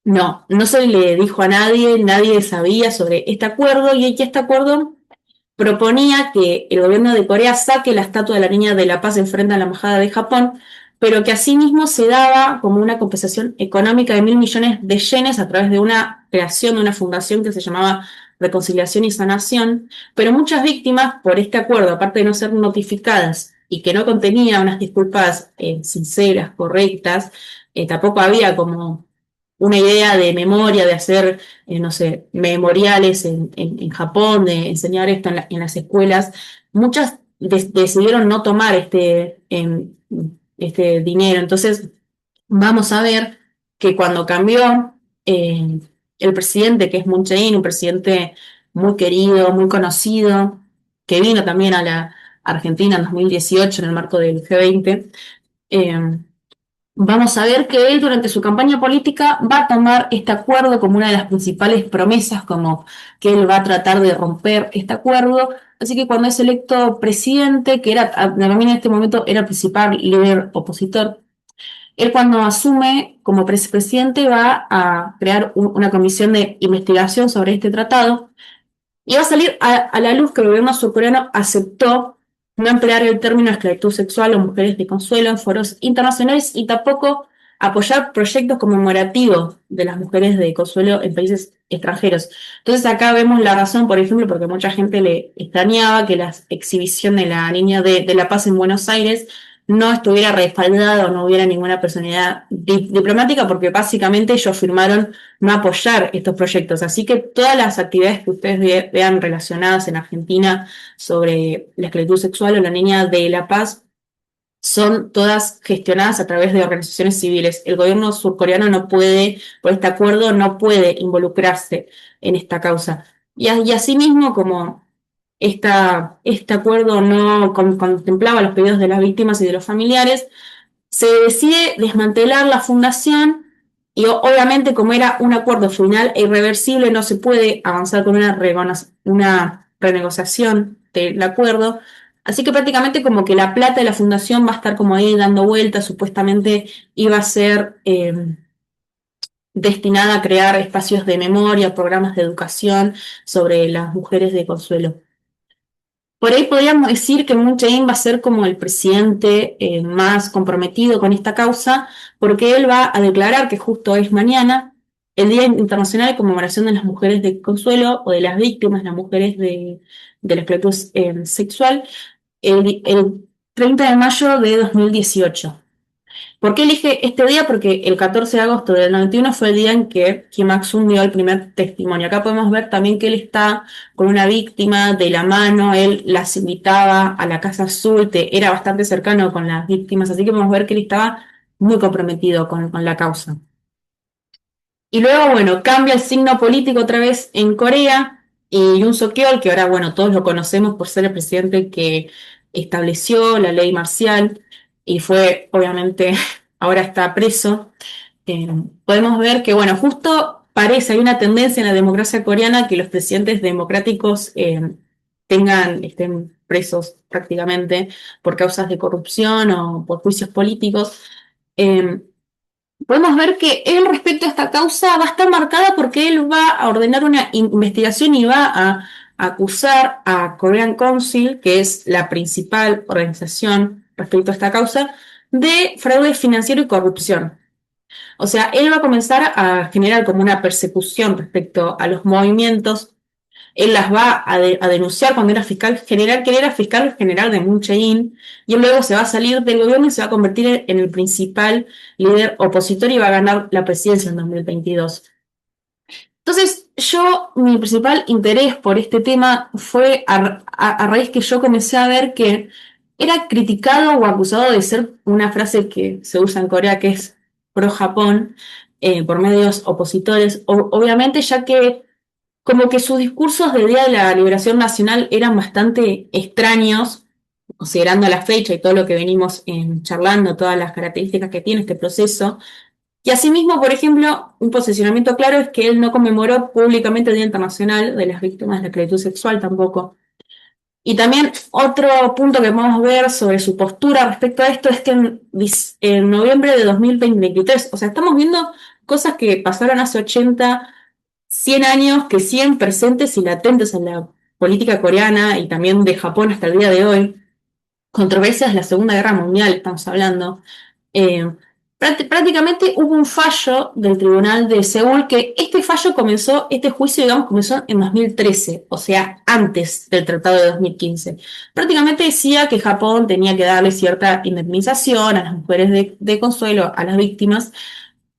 no se le dijo a nadie, nadie sabía sobre este acuerdo, y este acuerdo proponía que el gobierno de Corea saque la estatua de la Niña de la Paz enfrente a la embajada de Japón, pero que asimismo se daba como una compensación económica de 1.000 millones de yenes a través de una creación de una fundación que se llamaba Reconciliación y Sanación, pero muchas víctimas por este acuerdo, aparte de no ser notificadas y que no contenía unas disculpas sinceras, correctas, tampoco había como una idea de memoria, de hacer, no sé, memoriales en Japón, de enseñar esto en las escuelas. Muchas decidieron no tomar este dinero. Entonces, vamos a ver que cuando cambió el presidente, que es Moon Jae-in, un presidente muy querido, muy conocido, que vino también a la Argentina en 2018 en el marco del G20, eh, vamos a ver que él durante su campaña política va a tomar este acuerdo como una de las principales promesas, como que él va a tratar de romper este acuerdo. Así que cuando es electo presidente, que era, también en este momento era el principal líder opositor, él cuando asume como presidente va a crear una comisión de investigación sobre este tratado y va a salir a la luz que el gobierno surcoreano aceptó no emplear el término esclavitud sexual o mujeres de consuelo en foros internacionales y tampoco apoyar proyectos conmemorativos de las mujeres de consuelo en países extranjeros. Entonces acá vemos la razón, por ejemplo, porque mucha gente le extrañaba que la exhibición de la Niña de la Paz en Buenos Aires no estuviera respaldada o no hubiera ninguna personalidad diplomática, porque básicamente ellos firmaron no apoyar estos proyectos. Así que todas las actividades que ustedes vean relacionadas en Argentina sobre la esclavitud sexual o la Niña de la Paz son todas gestionadas a través de organizaciones civiles. El gobierno surcoreano no puede, por este acuerdo, no puede involucrarse en esta causa. Y asimismo, como este acuerdo no contemplaba los pedidos de las víctimas y de los familiares, se decide desmantelar la fundación y obviamente como era un acuerdo final e irreversible no se puede avanzar con una renegociación del acuerdo. Así que prácticamente como que la plata de la fundación va a estar como ahí dando vueltas, supuestamente iba a ser destinada a crear espacios de memoria, programas de educación sobre las mujeres de consuelo. Por ahí podríamos decir que Moon Jae-in va a ser como el presidente más comprometido con esta causa, porque él va a declarar que justo es mañana el Día Internacional de Conmemoración de las Mujeres de Consuelo o de las víctimas, las mujeres de la esclavitud sexual, el 30 de mayo de 2018. ¿Por qué elige este día? Porque el 14 de agosto del 91 fue el día en que Kim Il-sung dio el primer testimonio. Acá podemos ver también que él está con una víctima de la mano, él las invitaba a la Casa Azul, era bastante cercano con las víctimas, así que podemos ver que él estaba muy comprometido con la causa. Y luego, bueno, cambia el signo político otra vez en Corea y Yoon Suk-yeol, que ahora, bueno, todos lo conocemos por ser el presidente que estableció la ley marcial y fue, obviamente, ahora está preso. Podemos ver que, bueno, justo parece, hay una tendencia en la democracia coreana que los presidentes democráticos estén presos prácticamente por causas de corrupción o por juicios políticos. Eh, Podemos ver que él respecto a esta causa va a estar marcada porque él va a ordenar una investigación y va a acusar a Korean Council, que es la principal organización respecto a esta causa, de fraude financiero y corrupción. O sea, él va a comenzar a generar como una persecución respecto a los movimientos. Él las va a denunciar cuando era fiscal general, que él era fiscal general de Moon Jae-in, y él luego se va a salir del gobierno y se va a convertir en el principal líder opositor y va a ganar la presidencia en 2022. Entonces, mi principal interés por este tema fue a raíz que yo comencé a ver que era criticado o acusado de ser una frase que se usa en Corea que es pro-Japón por medios opositores, obviamente ya que como que sus discursos del Día de la Liberación Nacional eran bastante extraños, considerando la fecha y todo lo que venimos charlando, todas las características que tiene este proceso. Y asimismo, por ejemplo, un posicionamiento claro es que él no conmemoró públicamente el Día Internacional de las Víctimas de la Esclavitud Sexual tampoco. Y también otro punto que podemos ver sobre su postura respecto a esto es que en noviembre de 2023, o sea, estamos viendo cosas que pasaron hace 80, 100 años, que siguen presentes y latentes en la política coreana y también de Japón hasta el día de hoy. Controversias de la Segunda Guerra Mundial, estamos hablando. Eh, Prácticamente hubo un fallo del Tribunal de Seúl que este juicio, digamos, comenzó en 2013, o sea, antes del Tratado de 2015. Prácticamente decía que Japón tenía que darle cierta indemnización a las mujeres de consuelo, a las víctimas,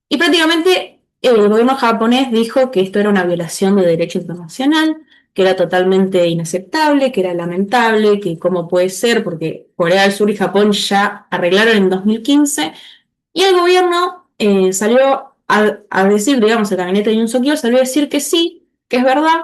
y prácticamente el gobierno japonés dijo que esto era una violación de derecho internacional, que era totalmente inaceptable, que era lamentable, que cómo puede ser, porque Corea del Sur y Japón ya arreglaron en 2015 y el gobierno salió a decir, digamos, el gabinete de Yoon Suk Yeol salió a decir que sí, que es verdad,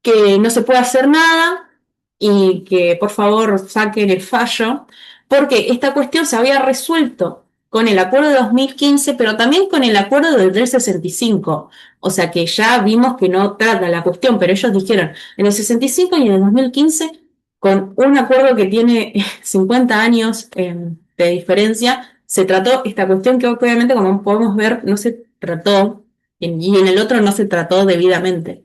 que no se puede hacer nada y que por favor saquen el fallo, porque esta cuestión se había resuelto con el acuerdo de 2015, pero también con el acuerdo del 65. O sea que ya vimos que no trata la cuestión, pero ellos dijeron en el 65 y en el 2015, con un acuerdo que tiene 50 años de diferencia, se trató esta cuestión que obviamente, como podemos ver, no se trató, y en el otro no se trató debidamente.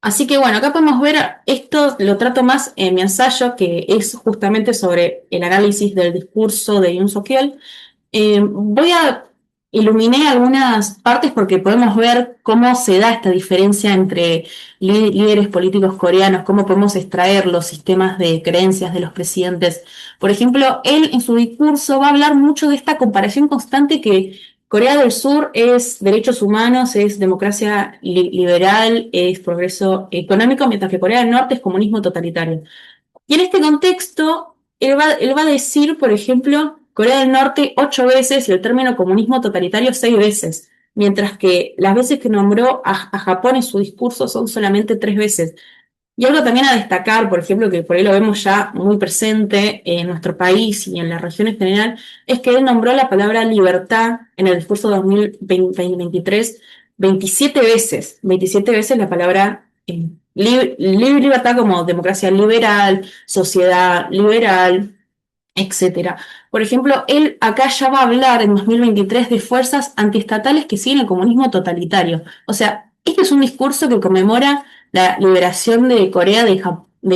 Así que bueno, acá podemos ver, esto lo trato más en mi ensayo, que es justamente sobre el análisis del discurso de Yoon Suk Yeol. Voy a iluminar algunas partes porque podemos ver cómo se da esta diferencia entre líderes políticos coreanos, cómo podemos extraer los sistemas de creencias de los presidentes. Por ejemplo, él en su discurso va a hablar mucho de esta comparación constante que Corea del Sur es derechos humanos, es democracia liberal, es progreso económico, mientras que Corea del Norte es comunismo totalitario. Y en este contexto, él va a decir, por ejemplo, Corea del Norte 8 veces y el término comunismo totalitario 6 veces, mientras que las veces que nombró a Japón en su discurso son solamente 3 veces. Y algo también a destacar, por ejemplo, que por ahí lo vemos ya muy presente en nuestro país y en la región en general, es que él nombró la palabra libertad en el discurso 2023 27 veces, 27 veces la palabra libertad como democracia liberal, sociedad liberal, etcétera. Por ejemplo, él acá ya va a hablar en 2023 de fuerzas antiestatales que siguen el comunismo totalitario. O sea, este es un discurso que conmemora la liberación de Corea de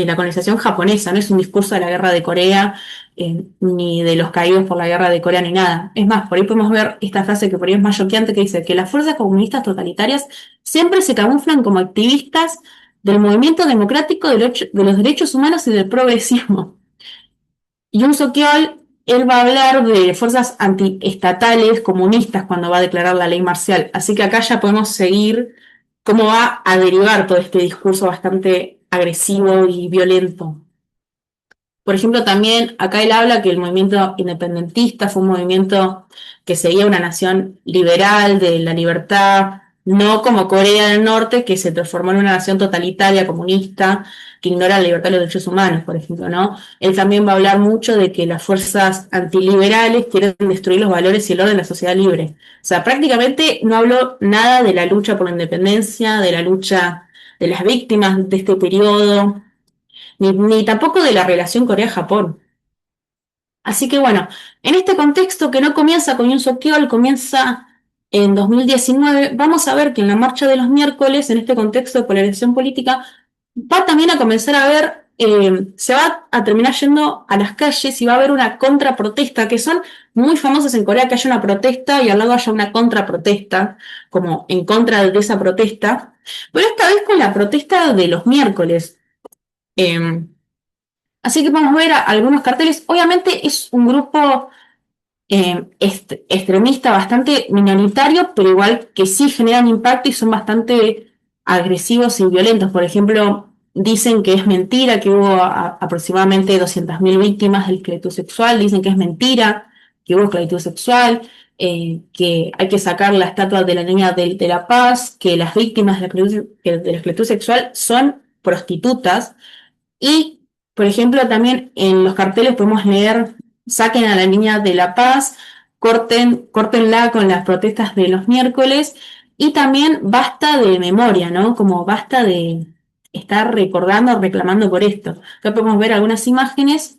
la colonización japonesa, no es un discurso de la guerra de Corea, ni de los caídos por la guerra de Corea, ni nada. Es más, por ahí podemos ver esta frase que por ahí es más choqueante, que dice que las fuerzas comunistas totalitarias siempre se camuflan como activistas del movimiento democrático de los derechos humanos y del progresismo. Yoon Suk Yeol, él va a hablar de fuerzas antiestatales comunistas cuando va a declarar la ley marcial. Así que acá ya podemos seguir cómo va a derivar todo este discurso bastante agresivo y violento. Por ejemplo, también acá él habla que el movimiento independentista fue un movimiento que seguía una nación liberal, de la libertad, no como Corea del Norte, que se transformó en una nación totalitaria, comunista, que ignora la libertad de los derechos humanos, por ejemplo, ¿no? Él también va a hablar mucho de que las fuerzas antiliberales quieren destruir los valores y el orden de la sociedad libre. O sea, prácticamente no habló nada de la lucha por la independencia, de la lucha de las víctimas de este periodo, ni tampoco de la relación Corea-Japón. Así que bueno, en este contexto que no comienza con Yoon Suk Yeol, comienza en 2019, vamos a ver que en la marcha de los miércoles, en este contexto de polarización política, va también a comenzar a ver, se va a terminar yendo a las calles y va a haber una contraprotesta, que son muy famosas en Corea, que haya una protesta y al lado haya una contraprotesta, como en contra de esa protesta, pero esta vez con la protesta de los miércoles. Eh, Así que vamos a ver algunos carteles. Obviamente es un grupo extremista bastante minoritario, pero igual que sí generan impacto y son bastante agresivos y violentos. Por ejemplo, dicen que es mentira que hubo aproximadamente 200.000 víctimas de esclavitud sexual, dicen que es mentira que hubo esclavitud sexual, que hay que sacar la estatua de la niña de la paz, que las víctimas de la esclavitud sexual son prostitutas. Y, por ejemplo, también en los carteles podemos leer, saquen a la niña de La Paz, córtenla con las protestas de los miércoles, y también basta de memoria, ¿no? Como basta de estar recordando, reclamando por esto. Acá podemos ver algunas imágenes.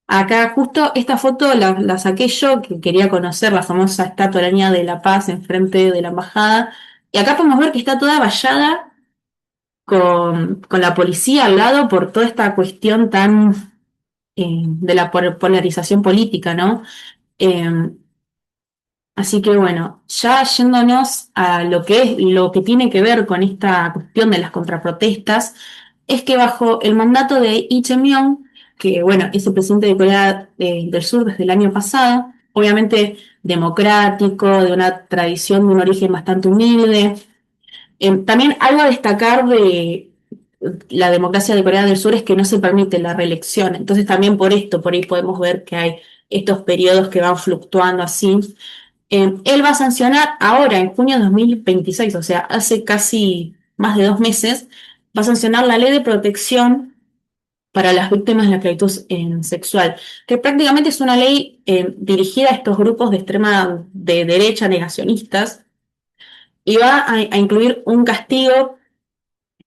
Acá justo esta foto la saqué yo, que quería conocer la famosa estatua de la niña de La Paz enfrente de la embajada. Y acá podemos ver que está toda vallada con la policía al lado por toda esta cuestión tan de la polarización política, ¿no? Eh, Así que bueno, ya yéndonos a lo que tiene que ver con esta cuestión de las contraprotestas, es que bajo el mandato de Lee Jae-myung, que bueno, es el presidente de Corea del Sur desde el año pasado, obviamente democrático, de una tradición de un origen bastante humilde. También algo a destacar de la democracia de Corea del Sur es que no se permite la reelección. Entonces también por esto, por ahí podemos ver que hay estos periodos que van fluctuando así. Él va a sancionar ahora, en junio de 2026, o sea, hace casi más de 2 meses, va a sancionar la ley de protección para las víctimas de la esclavitud sexual, que prácticamente es una ley dirigida a estos grupos de extrema de derecha negacionistas y va a incluir un castigo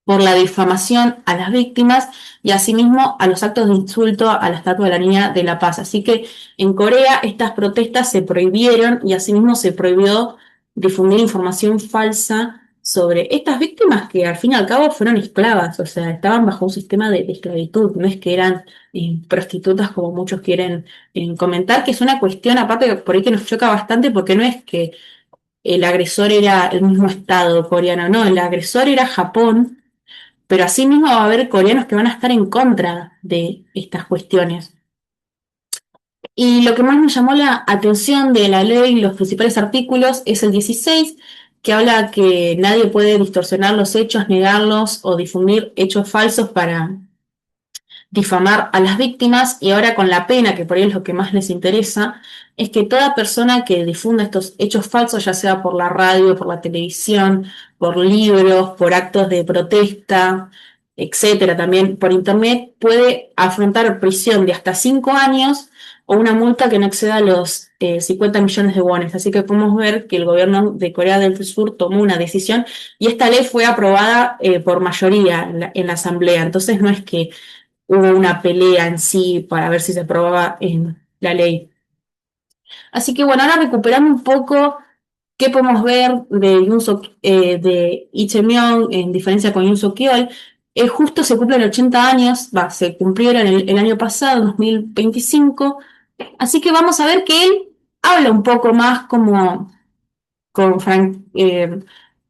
por la difamación a las víctimas y asimismo a los actos de insulto a la estatua de la Niña de la Paz. Así que en Corea estas protestas se prohibieron y asimismo se prohibió difundir información falsa sobre estas víctimas que al fin y al cabo fueron esclavas, o sea, estaban bajo un sistema de esclavitud, no es que eran prostitutas como muchos quieren comentar, que es una cuestión aparte por ahí que nos choca bastante porque no es que el agresor era el mismo Estado coreano, no, el agresor era Japón, pero asimismo va a haber coreanos que van a estar en contra de estas cuestiones. Y lo que más me llamó la atención de la ley, los principales artículos, es el 16, que habla que nadie puede distorsionar los hechos, negarlos o difundir hechos falsos para difamar a las víctimas. Y ahora con la pena, que por ahí es lo que más les interesa, es que toda persona que difunda estos hechos falsos, ya sea por la radio, por la televisión, por libros, por actos de protesta, etcétera, también por internet, puede afrontar prisión de hasta 5 años o una multa que no exceda los 50 millones de wones. Así que podemos ver que el gobierno de Corea del Sur tomó una decisión y esta ley fue aprobada por mayoría en la asamblea. Entonces no es que hubo una pelea en sí para ver si se aprobaba en la ley. Así que bueno, ahora recuperando un poco qué podemos ver de de Lee Jae-myung en diferencia con Yoon Suk-yeol. Justo se cumplen 80 años, se cumplieron el año pasado, 2025, así que vamos a ver que él habla un poco más con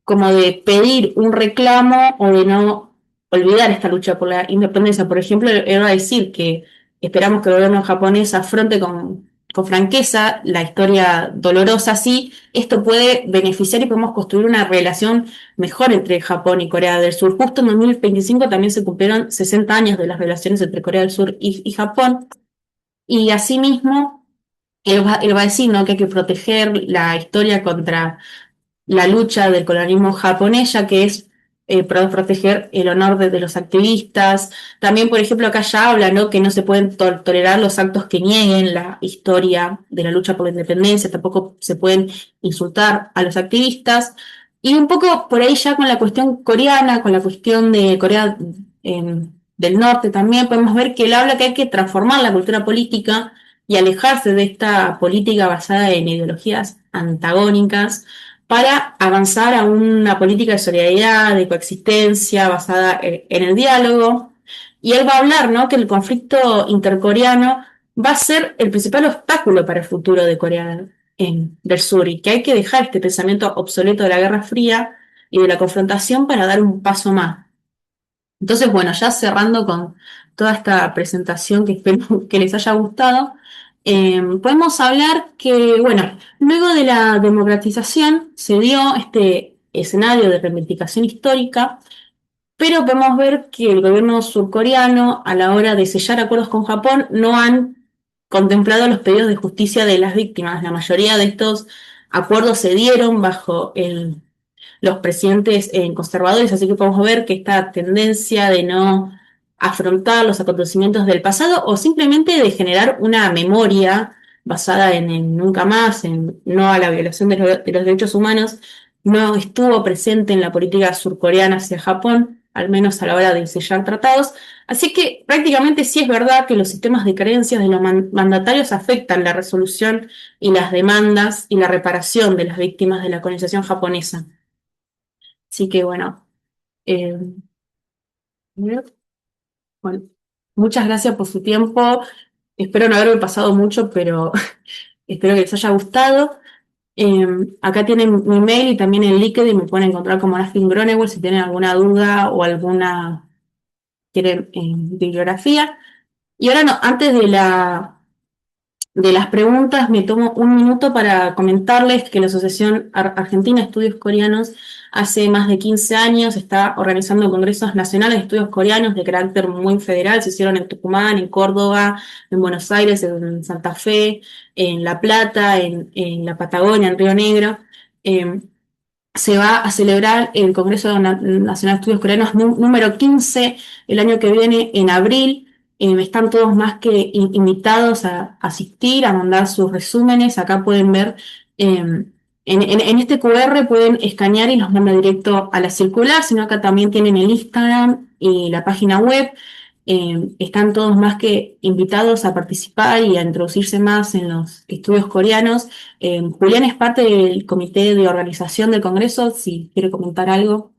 como de pedir un reclamo o de no olvidar esta lucha por la independencia. Por ejemplo, él va a decir que esperamos que el gobierno japonés afronte con franqueza la historia dolorosa, sí, esto puede beneficiar y podemos construir una relación mejor entre Japón y Corea del Sur. Justo en 2025 también se cumplieron 60 años de las relaciones entre Corea del Sur y Japón, y asimismo él va a decir, ¿no?, que hay que proteger la historia contra la lucha del colonialismo japonés, ya que es proteger el honor de los activistas. También, por ejemplo, acá ya habla, ¿no?, que no se pueden tolerar los actos que nieguen la historia de la lucha por la independencia, tampoco se pueden insultar a los activistas. Y un poco por ahí ya con la cuestión coreana, con la cuestión de Corea del Norte también, podemos ver que él habla que hay que transformar la cultura política y alejarse de esta política basada en ideologías antagónicas para avanzar a una política de solidaridad, de coexistencia basada en el diálogo. Y él va a hablar, ¿no?, que el conflicto intercoreano va a ser el principal obstáculo para el futuro de Corea del Sur y que hay que dejar este pensamiento obsoleto de la Guerra Fría y de la confrontación para dar un paso más. Entonces, bueno, ya cerrando con toda esta presentación que espero que les haya gustado, podemos hablar que, bueno, luego de la democratización se dio este escenario de reivindicación histórica, pero podemos ver que el gobierno surcoreano, a la hora de sellar acuerdos con Japón, no han contemplado los pedidos de justicia de las víctimas. La mayoría de estos acuerdos se dieron bajo los presidentes conservadores, así que podemos ver que esta tendencia de no afrontar los acontecimientos del pasado o simplemente de generar una memoria basada en el nunca más, en no a la violación de los derechos humanos, no estuvo presente en la política surcoreana hacia Japón, al menos a la hora de sellar tratados. Así que prácticamente sí es verdad que los sistemas de creencias de los mandatarios afectan la resolución y las demandas y la reparación de las víctimas de la colonización japonesa. Así que bueno, eh, bueno, muchas gracias por su tiempo. Espero no haberme pasado mucho, pero Espero que les haya gustado. Acá tienen mi mail y también el LinkedIn, me pueden encontrar como Nafkin Gronewell si tienen alguna duda o alguna quieren bibliografía. Y ahora no, antes de las preguntas, me tomo un minuto para comentarles que la Asociación Argentina de Estudios Coreanos hace más de 15 años está organizando congresos nacionales de estudios coreanos de carácter muy federal. Se hicieron en Tucumán, en Córdoba, en Buenos Aires, en Santa Fe, en La Plata, en la Patagonia, en Río Negro. Eh, Se va a celebrar el Congreso Nacional de Estudios Coreanos número 15 el año que viene en abril. Están todos más que invitados a asistir, a mandar sus resúmenes. Acá pueden ver, en este QR pueden escanear y los manda directo a la circular, sino acá también tienen el Instagram y la página web. Están todos más que invitados a participar y a introducirse más en los estudios coreanos. Julián es parte del comité de organización del Congreso, si quiere comentar algo.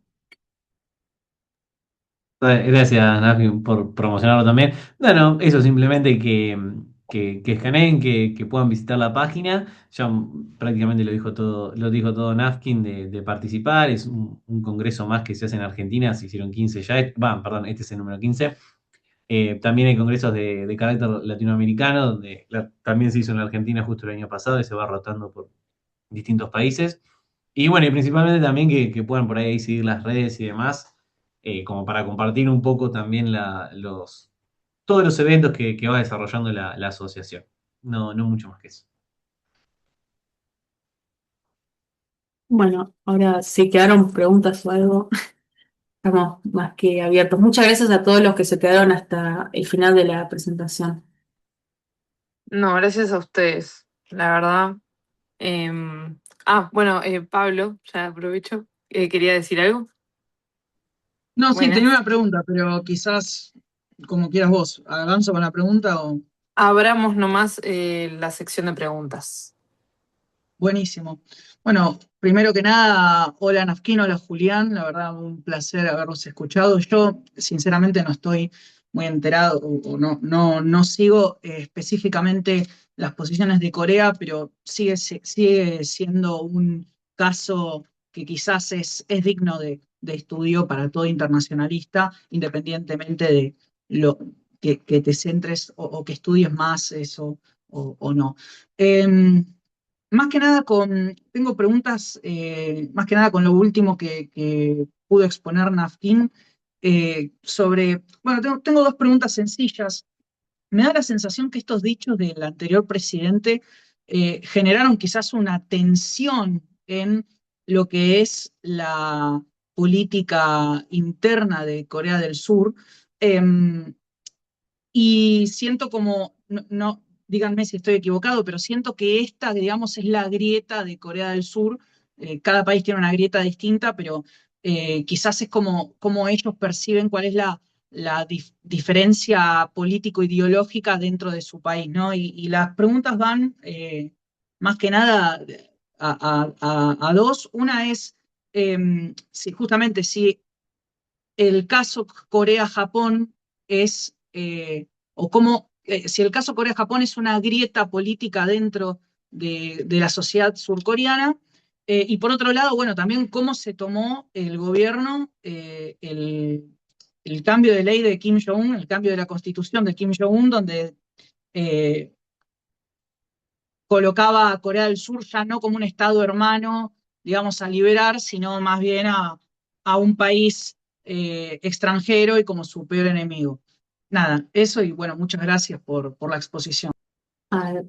Gracias, Nafi, por promocionarlo también. Bueno, eso simplemente que escaneen, que puedan visitar la página. Ya prácticamente lo dijo todo Nafkin de participar. Es un congreso más que se hace en Argentina. Se hicieron 15 ya. Perdón, este es el número 15. También hay congresos de carácter latinoamericano, donde también se hizo en la Argentina justo el año pasado y se va rotando por distintos países. Y bueno, y principalmente también que puedan por ahí seguir las redes y demás, como para compartir un poco también todos los eventos que va desarrollando la asociación. No, no mucho más que eso. Bueno, ahora si quedaron preguntas o algo, estamos más que abiertos. Muchas gracias a todos los que se quedaron hasta el final de la presentación. No, gracias a ustedes, la verdad. Bueno, Pablo, ya aprovecho. ¿Quería decir algo? No, sí, tenía Buenas. una pregunta, pero quizás como quieras vos. ¿Avanzo con la pregunta o...? Abramos nomás la sección de preguntas. Buenísimo. Bueno, primero que nada, hola Nafkino, hola Julián, la verdad un placer haberlos escuchado. Yo sinceramente no estoy muy enterado o no sigo específicamente las posiciones de Corea, pero sigue siendo un caso que quizás es digno de estudio para todo internacionalista, independientemente de lo que te centres o que estudies más eso o no. Em, Más que nada tengo preguntas, más que nada con lo último que pudo exponer Nafkin, bueno, tengo dos preguntas sencillas. Me da la sensación que estos dichos del anterior presidente generaron quizás una tensión en lo que es la política interna de Corea del Sur. Em, y siento como, díganme si estoy equivocado, pero siento que esta, digamos, es la grieta de Corea del Sur. Cada país tiene una grieta distinta, pero quizás es como ellos perciben cuál es la diferencia político-ideológica dentro de su país, ¿no? Y las preguntas van más que nada a dos. Una es, justamente si el caso Corea-Japón es, o cómo, si el caso Corea-Japón es una grieta política dentro de la sociedad surcoreana, y por otro lado, bueno, también cómo se tomó el gobierno el cambio de ley de Kim Jong-un, el cambio de la constitución de Kim Jong-un, donde eh, colocaba a Corea del Sur ya no como un estado hermano, digamos, a liberar, sino más bien a un país extranjero y como su peor enemigo. Nada, eso y bueno, muchas gracias por la exposición.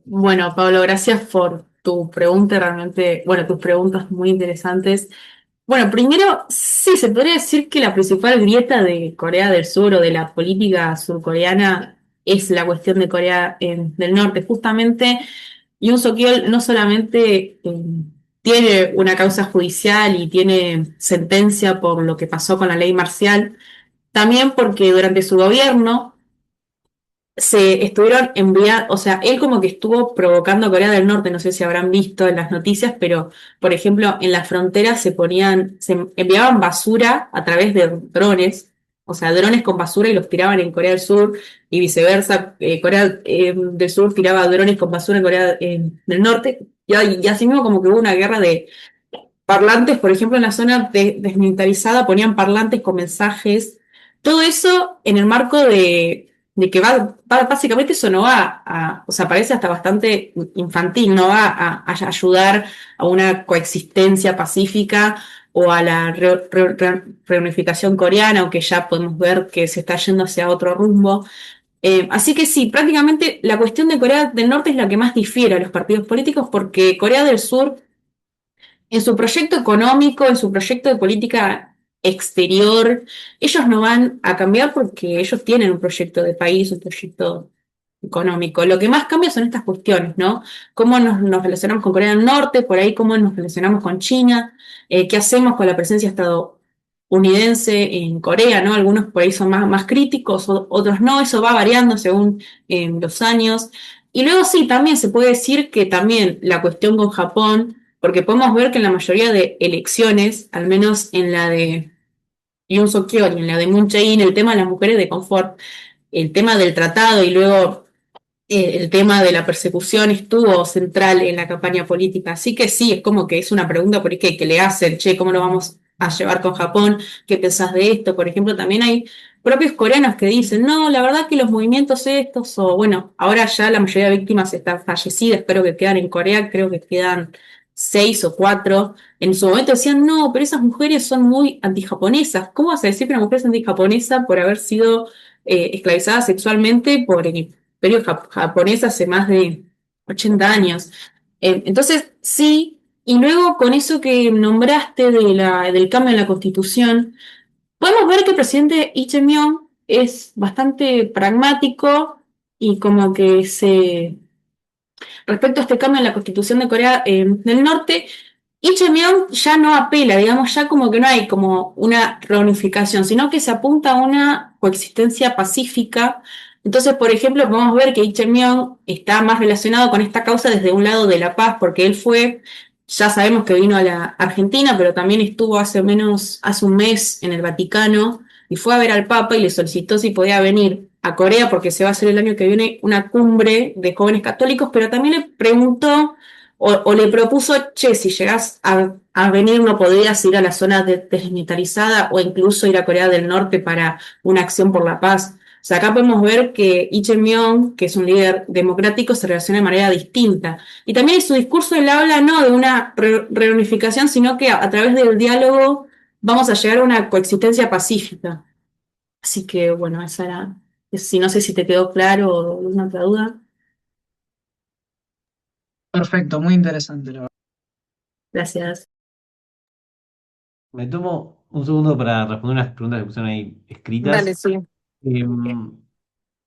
Bueno, Pablo, gracias por tu pregunta, realmente, bueno, tus preguntas muy interesantes. Bueno, primero, sí, se podría decir que la principal grieta de Corea del Sur o de la política surcoreana es la cuestión de Corea del Norte. Justamente, Yoon Suk-yeol no solamente tiene una causa judicial y tiene sentencia por lo que pasó con la ley marcial, también porque durante su gobierno se estuvieron enviando, o sea, él como que estuvo provocando a Corea del Norte, no sé si habrán visto en las noticias, pero por ejemplo, en la frontera se enviaban basura a través de drones o sea, drones con basura y los tiraban en Corea del Sur y viceversa. Corea del Sur tiraba drones con basura en Corea del Norte. Y así mismo como que hubo una guerra de parlantes, por ejemplo, en la zona desmilitarizada ponían parlantes con mensajes. Todo eso en el marco de que básicamente eso no va o sea, parece hasta bastante infantil, no va a ayudar a una coexistencia pacífica o a la reunificación coreana, aunque ya podemos ver que se está yendo hacia otro rumbo. Así que sí, prácticamente la cuestión de Corea del Norte es la que más difiere a los partidos políticos porque Corea del Sur en su proyecto económico, en su proyecto de política exterior, ellos no van a cambiar porque ellos tienen un proyecto de país, un proyecto económico. Lo que más cambia son estas cuestiones, ¿no? Cómo nos relacionamos con Corea del Norte, por ahí cómo nos relacionamos con China, qué hacemos con la presencia estadounidense en Corea, ¿no? Algunos por ahí son más críticos, otros no, eso va variando según los años. Y luego sí, también se puede decir que también la cuestión con Japón, porque podemos ver que en la mayoría de elecciones, al menos en la de Yoon Suk Yeol y en la de Moon Jae-in, el tema de las mujeres de confort, el tema del tratado y luego el tema de la persecución estuvo central en la campaña política. Así que sí, es como que es una pregunta por ahí que le hacen, che, ¿cómo lo vamos a llevar con Japón? ¿Qué pensás de esto? Por ejemplo, también hay propios coreanos que dicen, no, la verdad que los movimientos estos, o bueno, ahora ya la mayoría de víctimas están fallecidas, espero que quedan en Corea, creo que quedan 6 o 4. En su momento decían, no, pero esas mujeres son muy antijaponesas. ¿Cómo vas a decir que una mujer es antijaponesa por haber sido esclavizada sexualmente por el imperio japonés hace más de 80 años? Entonces, sí, y luego con eso que nombraste del cambio en la Constitución, podemos ver que el presidente Lee Jae-myung es bastante pragmático y como que respecto a este cambio en la Constitución de Corea del Norte, Lee Jae-myung ya no apela, digamos, ya como que no hay como una reunificación, sino que se apunta a una coexistencia pacífica. Entonces, por ejemplo, podemos ver que Lee Jae-myung está más relacionado con esta causa desde un lado de la paz, porque él fue, ya sabemos que vino a la Argentina, pero también estuvo hace un mes en el Vaticano y fue a ver al Papa y le solicitó si podía venir a Corea porque se va a hacer el año que viene una cumbre de jóvenes católicos, pero también le preguntó o le propuso, che, si llegás a venir no podrías ir a la zona desmilitarizada o incluso ir a Corea del Norte para una acción por la paz. O sea, acá podemos ver que Lee Jae-myung, que es un líder democrático, se relaciona de manera distinta. Y también en su discurso él habla no de una reunificación, sino que a través del diálogo vamos a llegar a una coexistencia pacífica. Así que, bueno, esa era, si no sé si te quedó claro o alguna otra duda. Perfecto, muy interesante, la verdad. Gracias. Me tomo un segundo para responder unas preguntas que pusieron ahí Dale, escritas. sí. Em,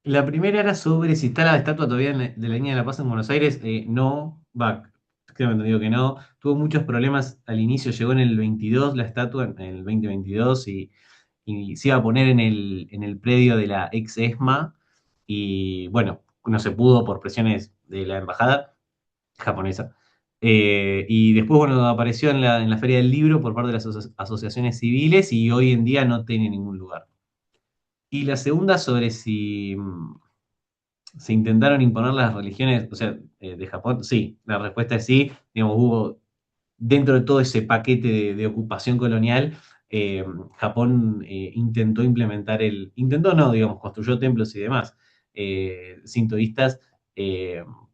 la primera era sobre si está la estatua todavía de la Línea de la Paz en Buenos Aires. No, va, creo que me he entendido que no. Tuvo muchos problemas al inicio, llegó en el 22 la estatua, en el 2022, y se iba a poner en el predio de la ex ESMA, y bueno, no se pudo por presiones de la embajada japonesa. Y después, bueno, apareció en la Feria del Libro por parte de las asociaciones civiles y hoy en día no tiene ningún lugar. Y la segunda sobre si se intentaron imponer las religiones, o sea, de Japón, sí, la respuesta es sí. Digamos, hubo dentro de todo ese paquete de ocupación colonial, Japón intentó implementar intentó no, digamos, construyó templos y demás sintoístas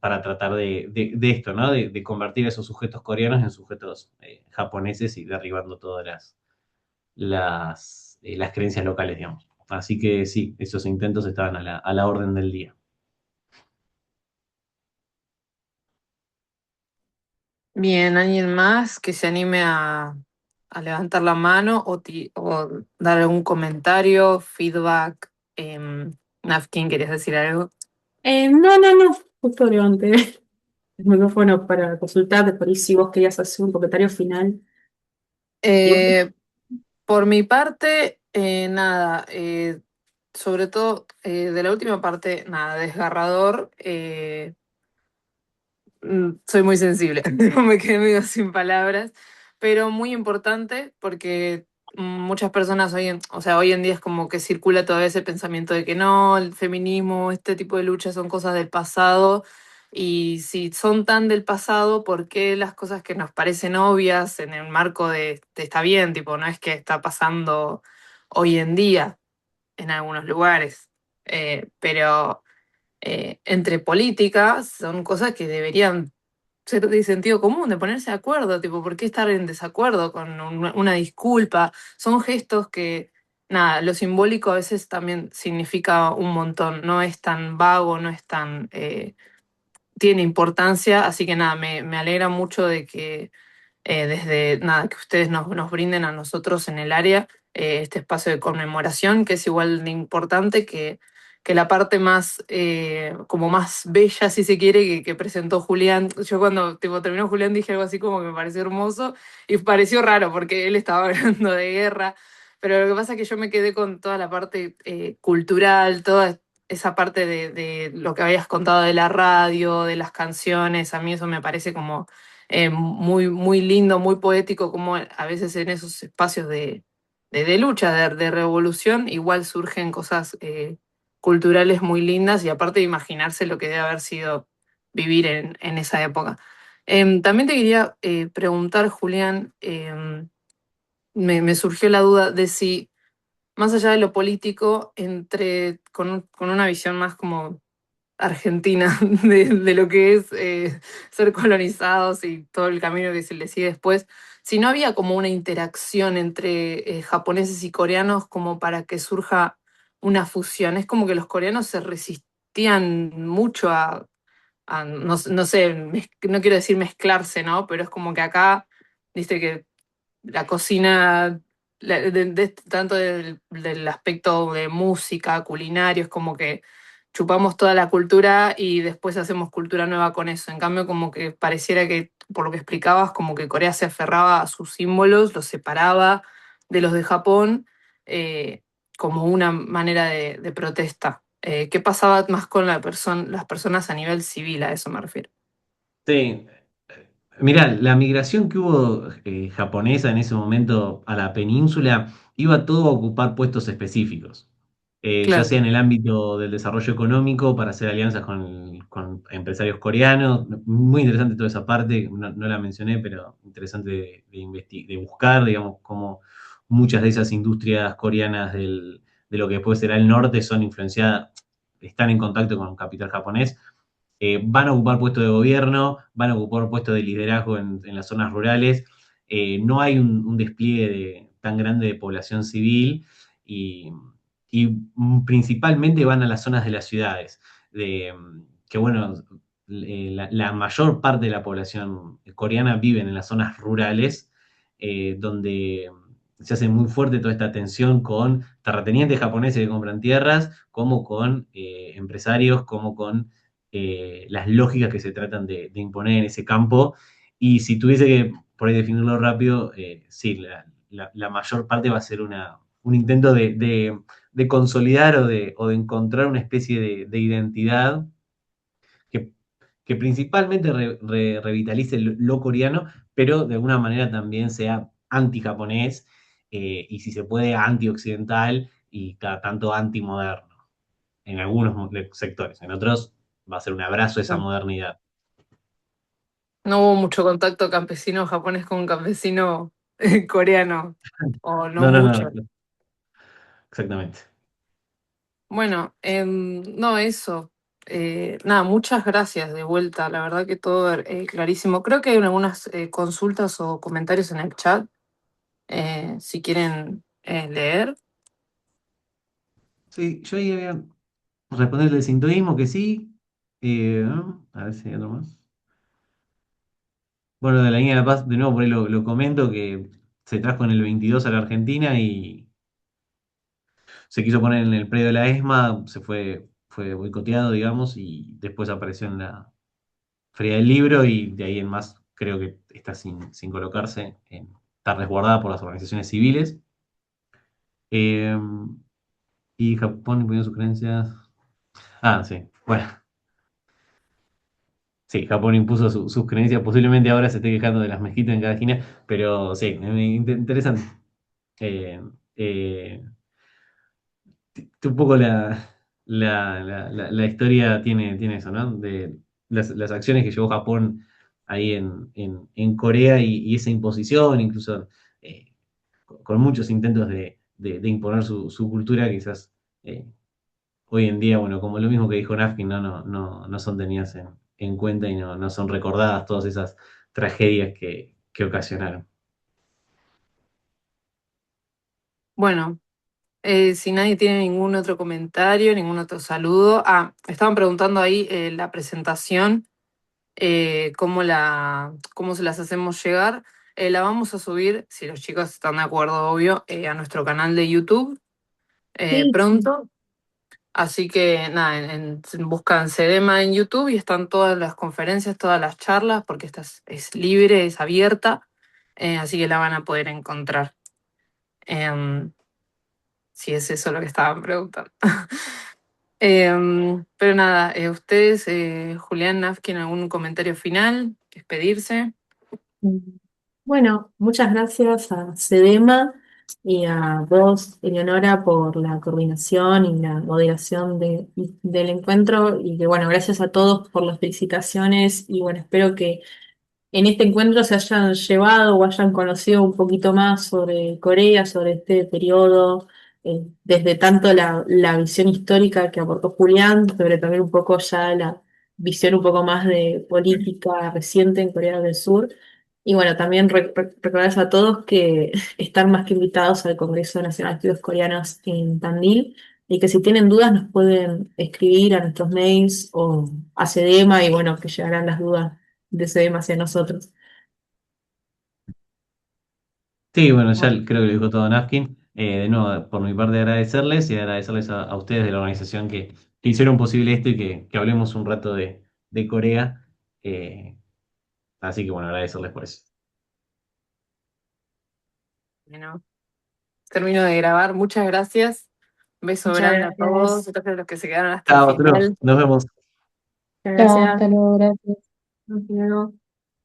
para tratar de esto, ¿no? De convertir a esos sujetos coreanos en sujetos japoneses y derribando todas las creencias locales, digamos. Así que sí, esos intentos estaban a la orden del día. Bien, ¿alguien más que se anime a levantar la mano o dar algún comentario, feedback? Nafkin, ¿querías decir algo? No, justo levanté el micrófono para consultarte por ahí si vos querías hacer un comentario final. Igual. Eh, por mi parte, nada, sobre todo de la última parte, nada, desgarrador. Soy muy sensible, me quedé medio sin palabras, pero muy importante porque muchas personas hoy en día es como que circula todavía ese pensamiento de que no, el feminismo, este tipo de luchas son cosas del pasado. Y si son tan del pasado, ¿por qué las cosas que nos parecen obvias en el marco de está bien? Tipo, no es que está pasando hoy en día en algunos lugares. Pero entre políticas son cosas que deberían ser de sentido común, de ponerse de acuerdo, tipo, ¿por qué estar en desacuerdo con una disculpa? Son gestos que, nada, lo simbólico a veces también significa un montón, no es tan vago, no es tan, tiene importancia, así que nada, me alegra mucho de que desde nada, que ustedes nos brinden a nosotros en el área este espacio de conmemoración, que es igual de importante que la parte más, como más bella, si se quiere, que presentó Julián. Yo cuando tipo, terminó Julián dije algo así como que me pareció hermoso y pareció raro porque él estaba hablando de guerra, pero lo que pasa es que yo me quedé con toda la parte cultural, toda esa parte de lo que habías contado de la radio, de las canciones, a mí eso me parece como muy, muy lindo, muy poético, como a veces en esos espacios de lucha, de revolución, igual surgen cosas culturales muy lindas y aparte de imaginarse lo que debe haber sido vivir en esa época. También te quería preguntar, Julián, me surgió la duda de si, más allá de lo político, con una visión más como argentina de lo que es ser colonizados y todo el camino que se le sigue después, si no había como una interacción entre japoneses y coreanos como para que surja una fusión. Es como que los coreanos se resistían mucho no sé, no quiero decir mezclarse, ¿no? Pero es como que acá, viste que la cocina, tanto del aspecto de música, culinario, es como que chupamos toda la cultura y después hacemos cultura nueva con eso. En cambio, como que pareciera que, por lo que explicabas, como que Corea se aferraba a sus símbolos, los separaba de los de Japón, eh, como una manera de protesta. ¿Qué pasaba más con las personas a nivel civil? A eso me refiero. Sí, mirá, la migración que hubo japonesa en ese momento a la península iba todo a ocupar puestos específicos. Ya Claro. sea en el ámbito del desarrollo económico para hacer alianzas con empresarios coreanos. Muy interesante toda esa parte, no la mencioné, pero interesante de buscar, digamos, cómo muchas de esas industrias coreanas de lo que después será el norte son influenciadas, están en contacto con capital japonés. Van a ocupar puestos de gobierno, van a ocupar puestos de liderazgo en las zonas rurales. No hay un despliegue tan grande de población civil y, y principalmente van a las zonas de las ciudades, que bueno, la mayor parte de la población coreana vive en las zonas rurales, donde se hace muy fuerte toda esta tensión con terratenientes japoneses que compran tierras, como con empresarios, como con las lógicas que se tratan de imponer en ese campo. Y si tuviese que, por ahí, definirlo rápido, sí, la mayor parte va a ser un intento de consolidar o de encontrar una especie de identidad que, que principalmente revitalice lo coreano, pero de alguna manera también sea anti-japonés y si se puede anti-occidental y cada tanto anti-moderno en algunos sectores. En otros va a ser un abrazo a esa modernidad. No hubo mucho contacto campesino japonés con campesino coreano, o no No, no, mucho. no, exactamente. Bueno, no, eso. Nada, muchas gracias de vuelta. La verdad que todo clarísimo. Creo que hay algunas consultas o comentarios en el chat, si quieren leer. Sí, yo ahí voy a responderle el sintoísmo que sí. A ver si hay otro más. Bueno, de la línea de la paz, de nuevo por ahí lo comento, que se trajo en el 22 a la Argentina y se quiso poner en el predio de la ESMA, fue boicoteado, digamos, y después apareció en la Feria del Libro y de ahí en más creo que está sin colocarse, está resguardada por las organizaciones civiles. Eh, y Japón imponiendo sus creencias. Ah, sí, bueno, sí, Japón impuso sus creencias, posiblemente ahora se esté quejando de las mezquitas en cada esquina, pero sí, interesante. Eh, eh, un poco la historia tiene eso, ¿no? De las acciones que llevó Japón ahí en Corea y esa imposición, incluso eh, con muchos intentos de imponer su cultura, quizás hoy en día, bueno, como lo mismo que dijo Nafkin, no son tenidas en cuenta y no son recordadas todas esas tragedias que ocasionaron. Bueno, si nadie tiene ningún otro comentario, ningún otro saludo. Ah, estaban preguntando ahí la presentación, cómo se las hacemos llegar. La vamos a subir, si los chicos están de acuerdo, obvio, a nuestro canal de YouTube Sí, pronto. Así que nada, buscan Sedema en YouTube y están todas las conferencias, todas las charlas, porque esta es libre, es abierta, así que la van a poder encontrar. Em, si es eso lo que estaban preguntando. Pero nada, ustedes, Julián, Nafkin, ¿algún comentario final? ¿Despedirse? bueno, muchas gracias a Sedema y a vos, Eleonora, por la coordinación y la moderación del encuentro. Y que bueno, gracias a todos por las felicitaciones. Y bueno, espero que en este encuentro se hayan llevado o hayan conocido un poquito más sobre Corea, sobre este periodo, desde tanto la visión histórica que aportó Julián, sobre también un poco ya la visión un poco más de política reciente en Corea del Sur. Y bueno, también recordarles a todos que están más que invitados al Congreso Nacional de Estudios Coreanos en Tandil y que si tienen dudas nos pueden escribir a nuestros mails o a CEDEMA y bueno, que llegarán las dudas de CEDEMA hacia nosotros. Sí, bueno, ya Bueno, creo que lo dijo todo Nafkin. De nuevo, por mi parte, agradecerles y agradecerles a ustedes de la organización que hicieron posible esto y que hablemos un rato de Corea. Eh, Así que bueno, agradecerles por eso. bueno, termino de grabar. Muchas gracias. Un beso Muchas grande a todos. gracias. Gracias a los que se quedaron hasta el Chao, hasta luego. final. Nos vemos. Muchas Chao, gracias. hasta luego, gracias. Nos vemos.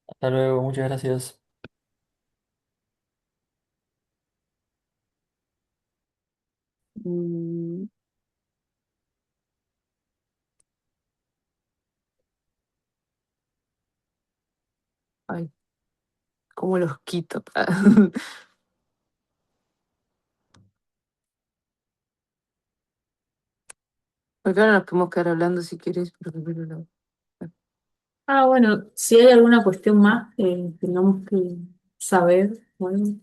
Hasta luego, muchas gracias. Mm, Ay, ¿cómo los quito? Porque ahora nos podemos quedar hablando si quieres, pero primero no. Ah, bueno, si hay alguna cuestión más que tengamos que saber, bueno.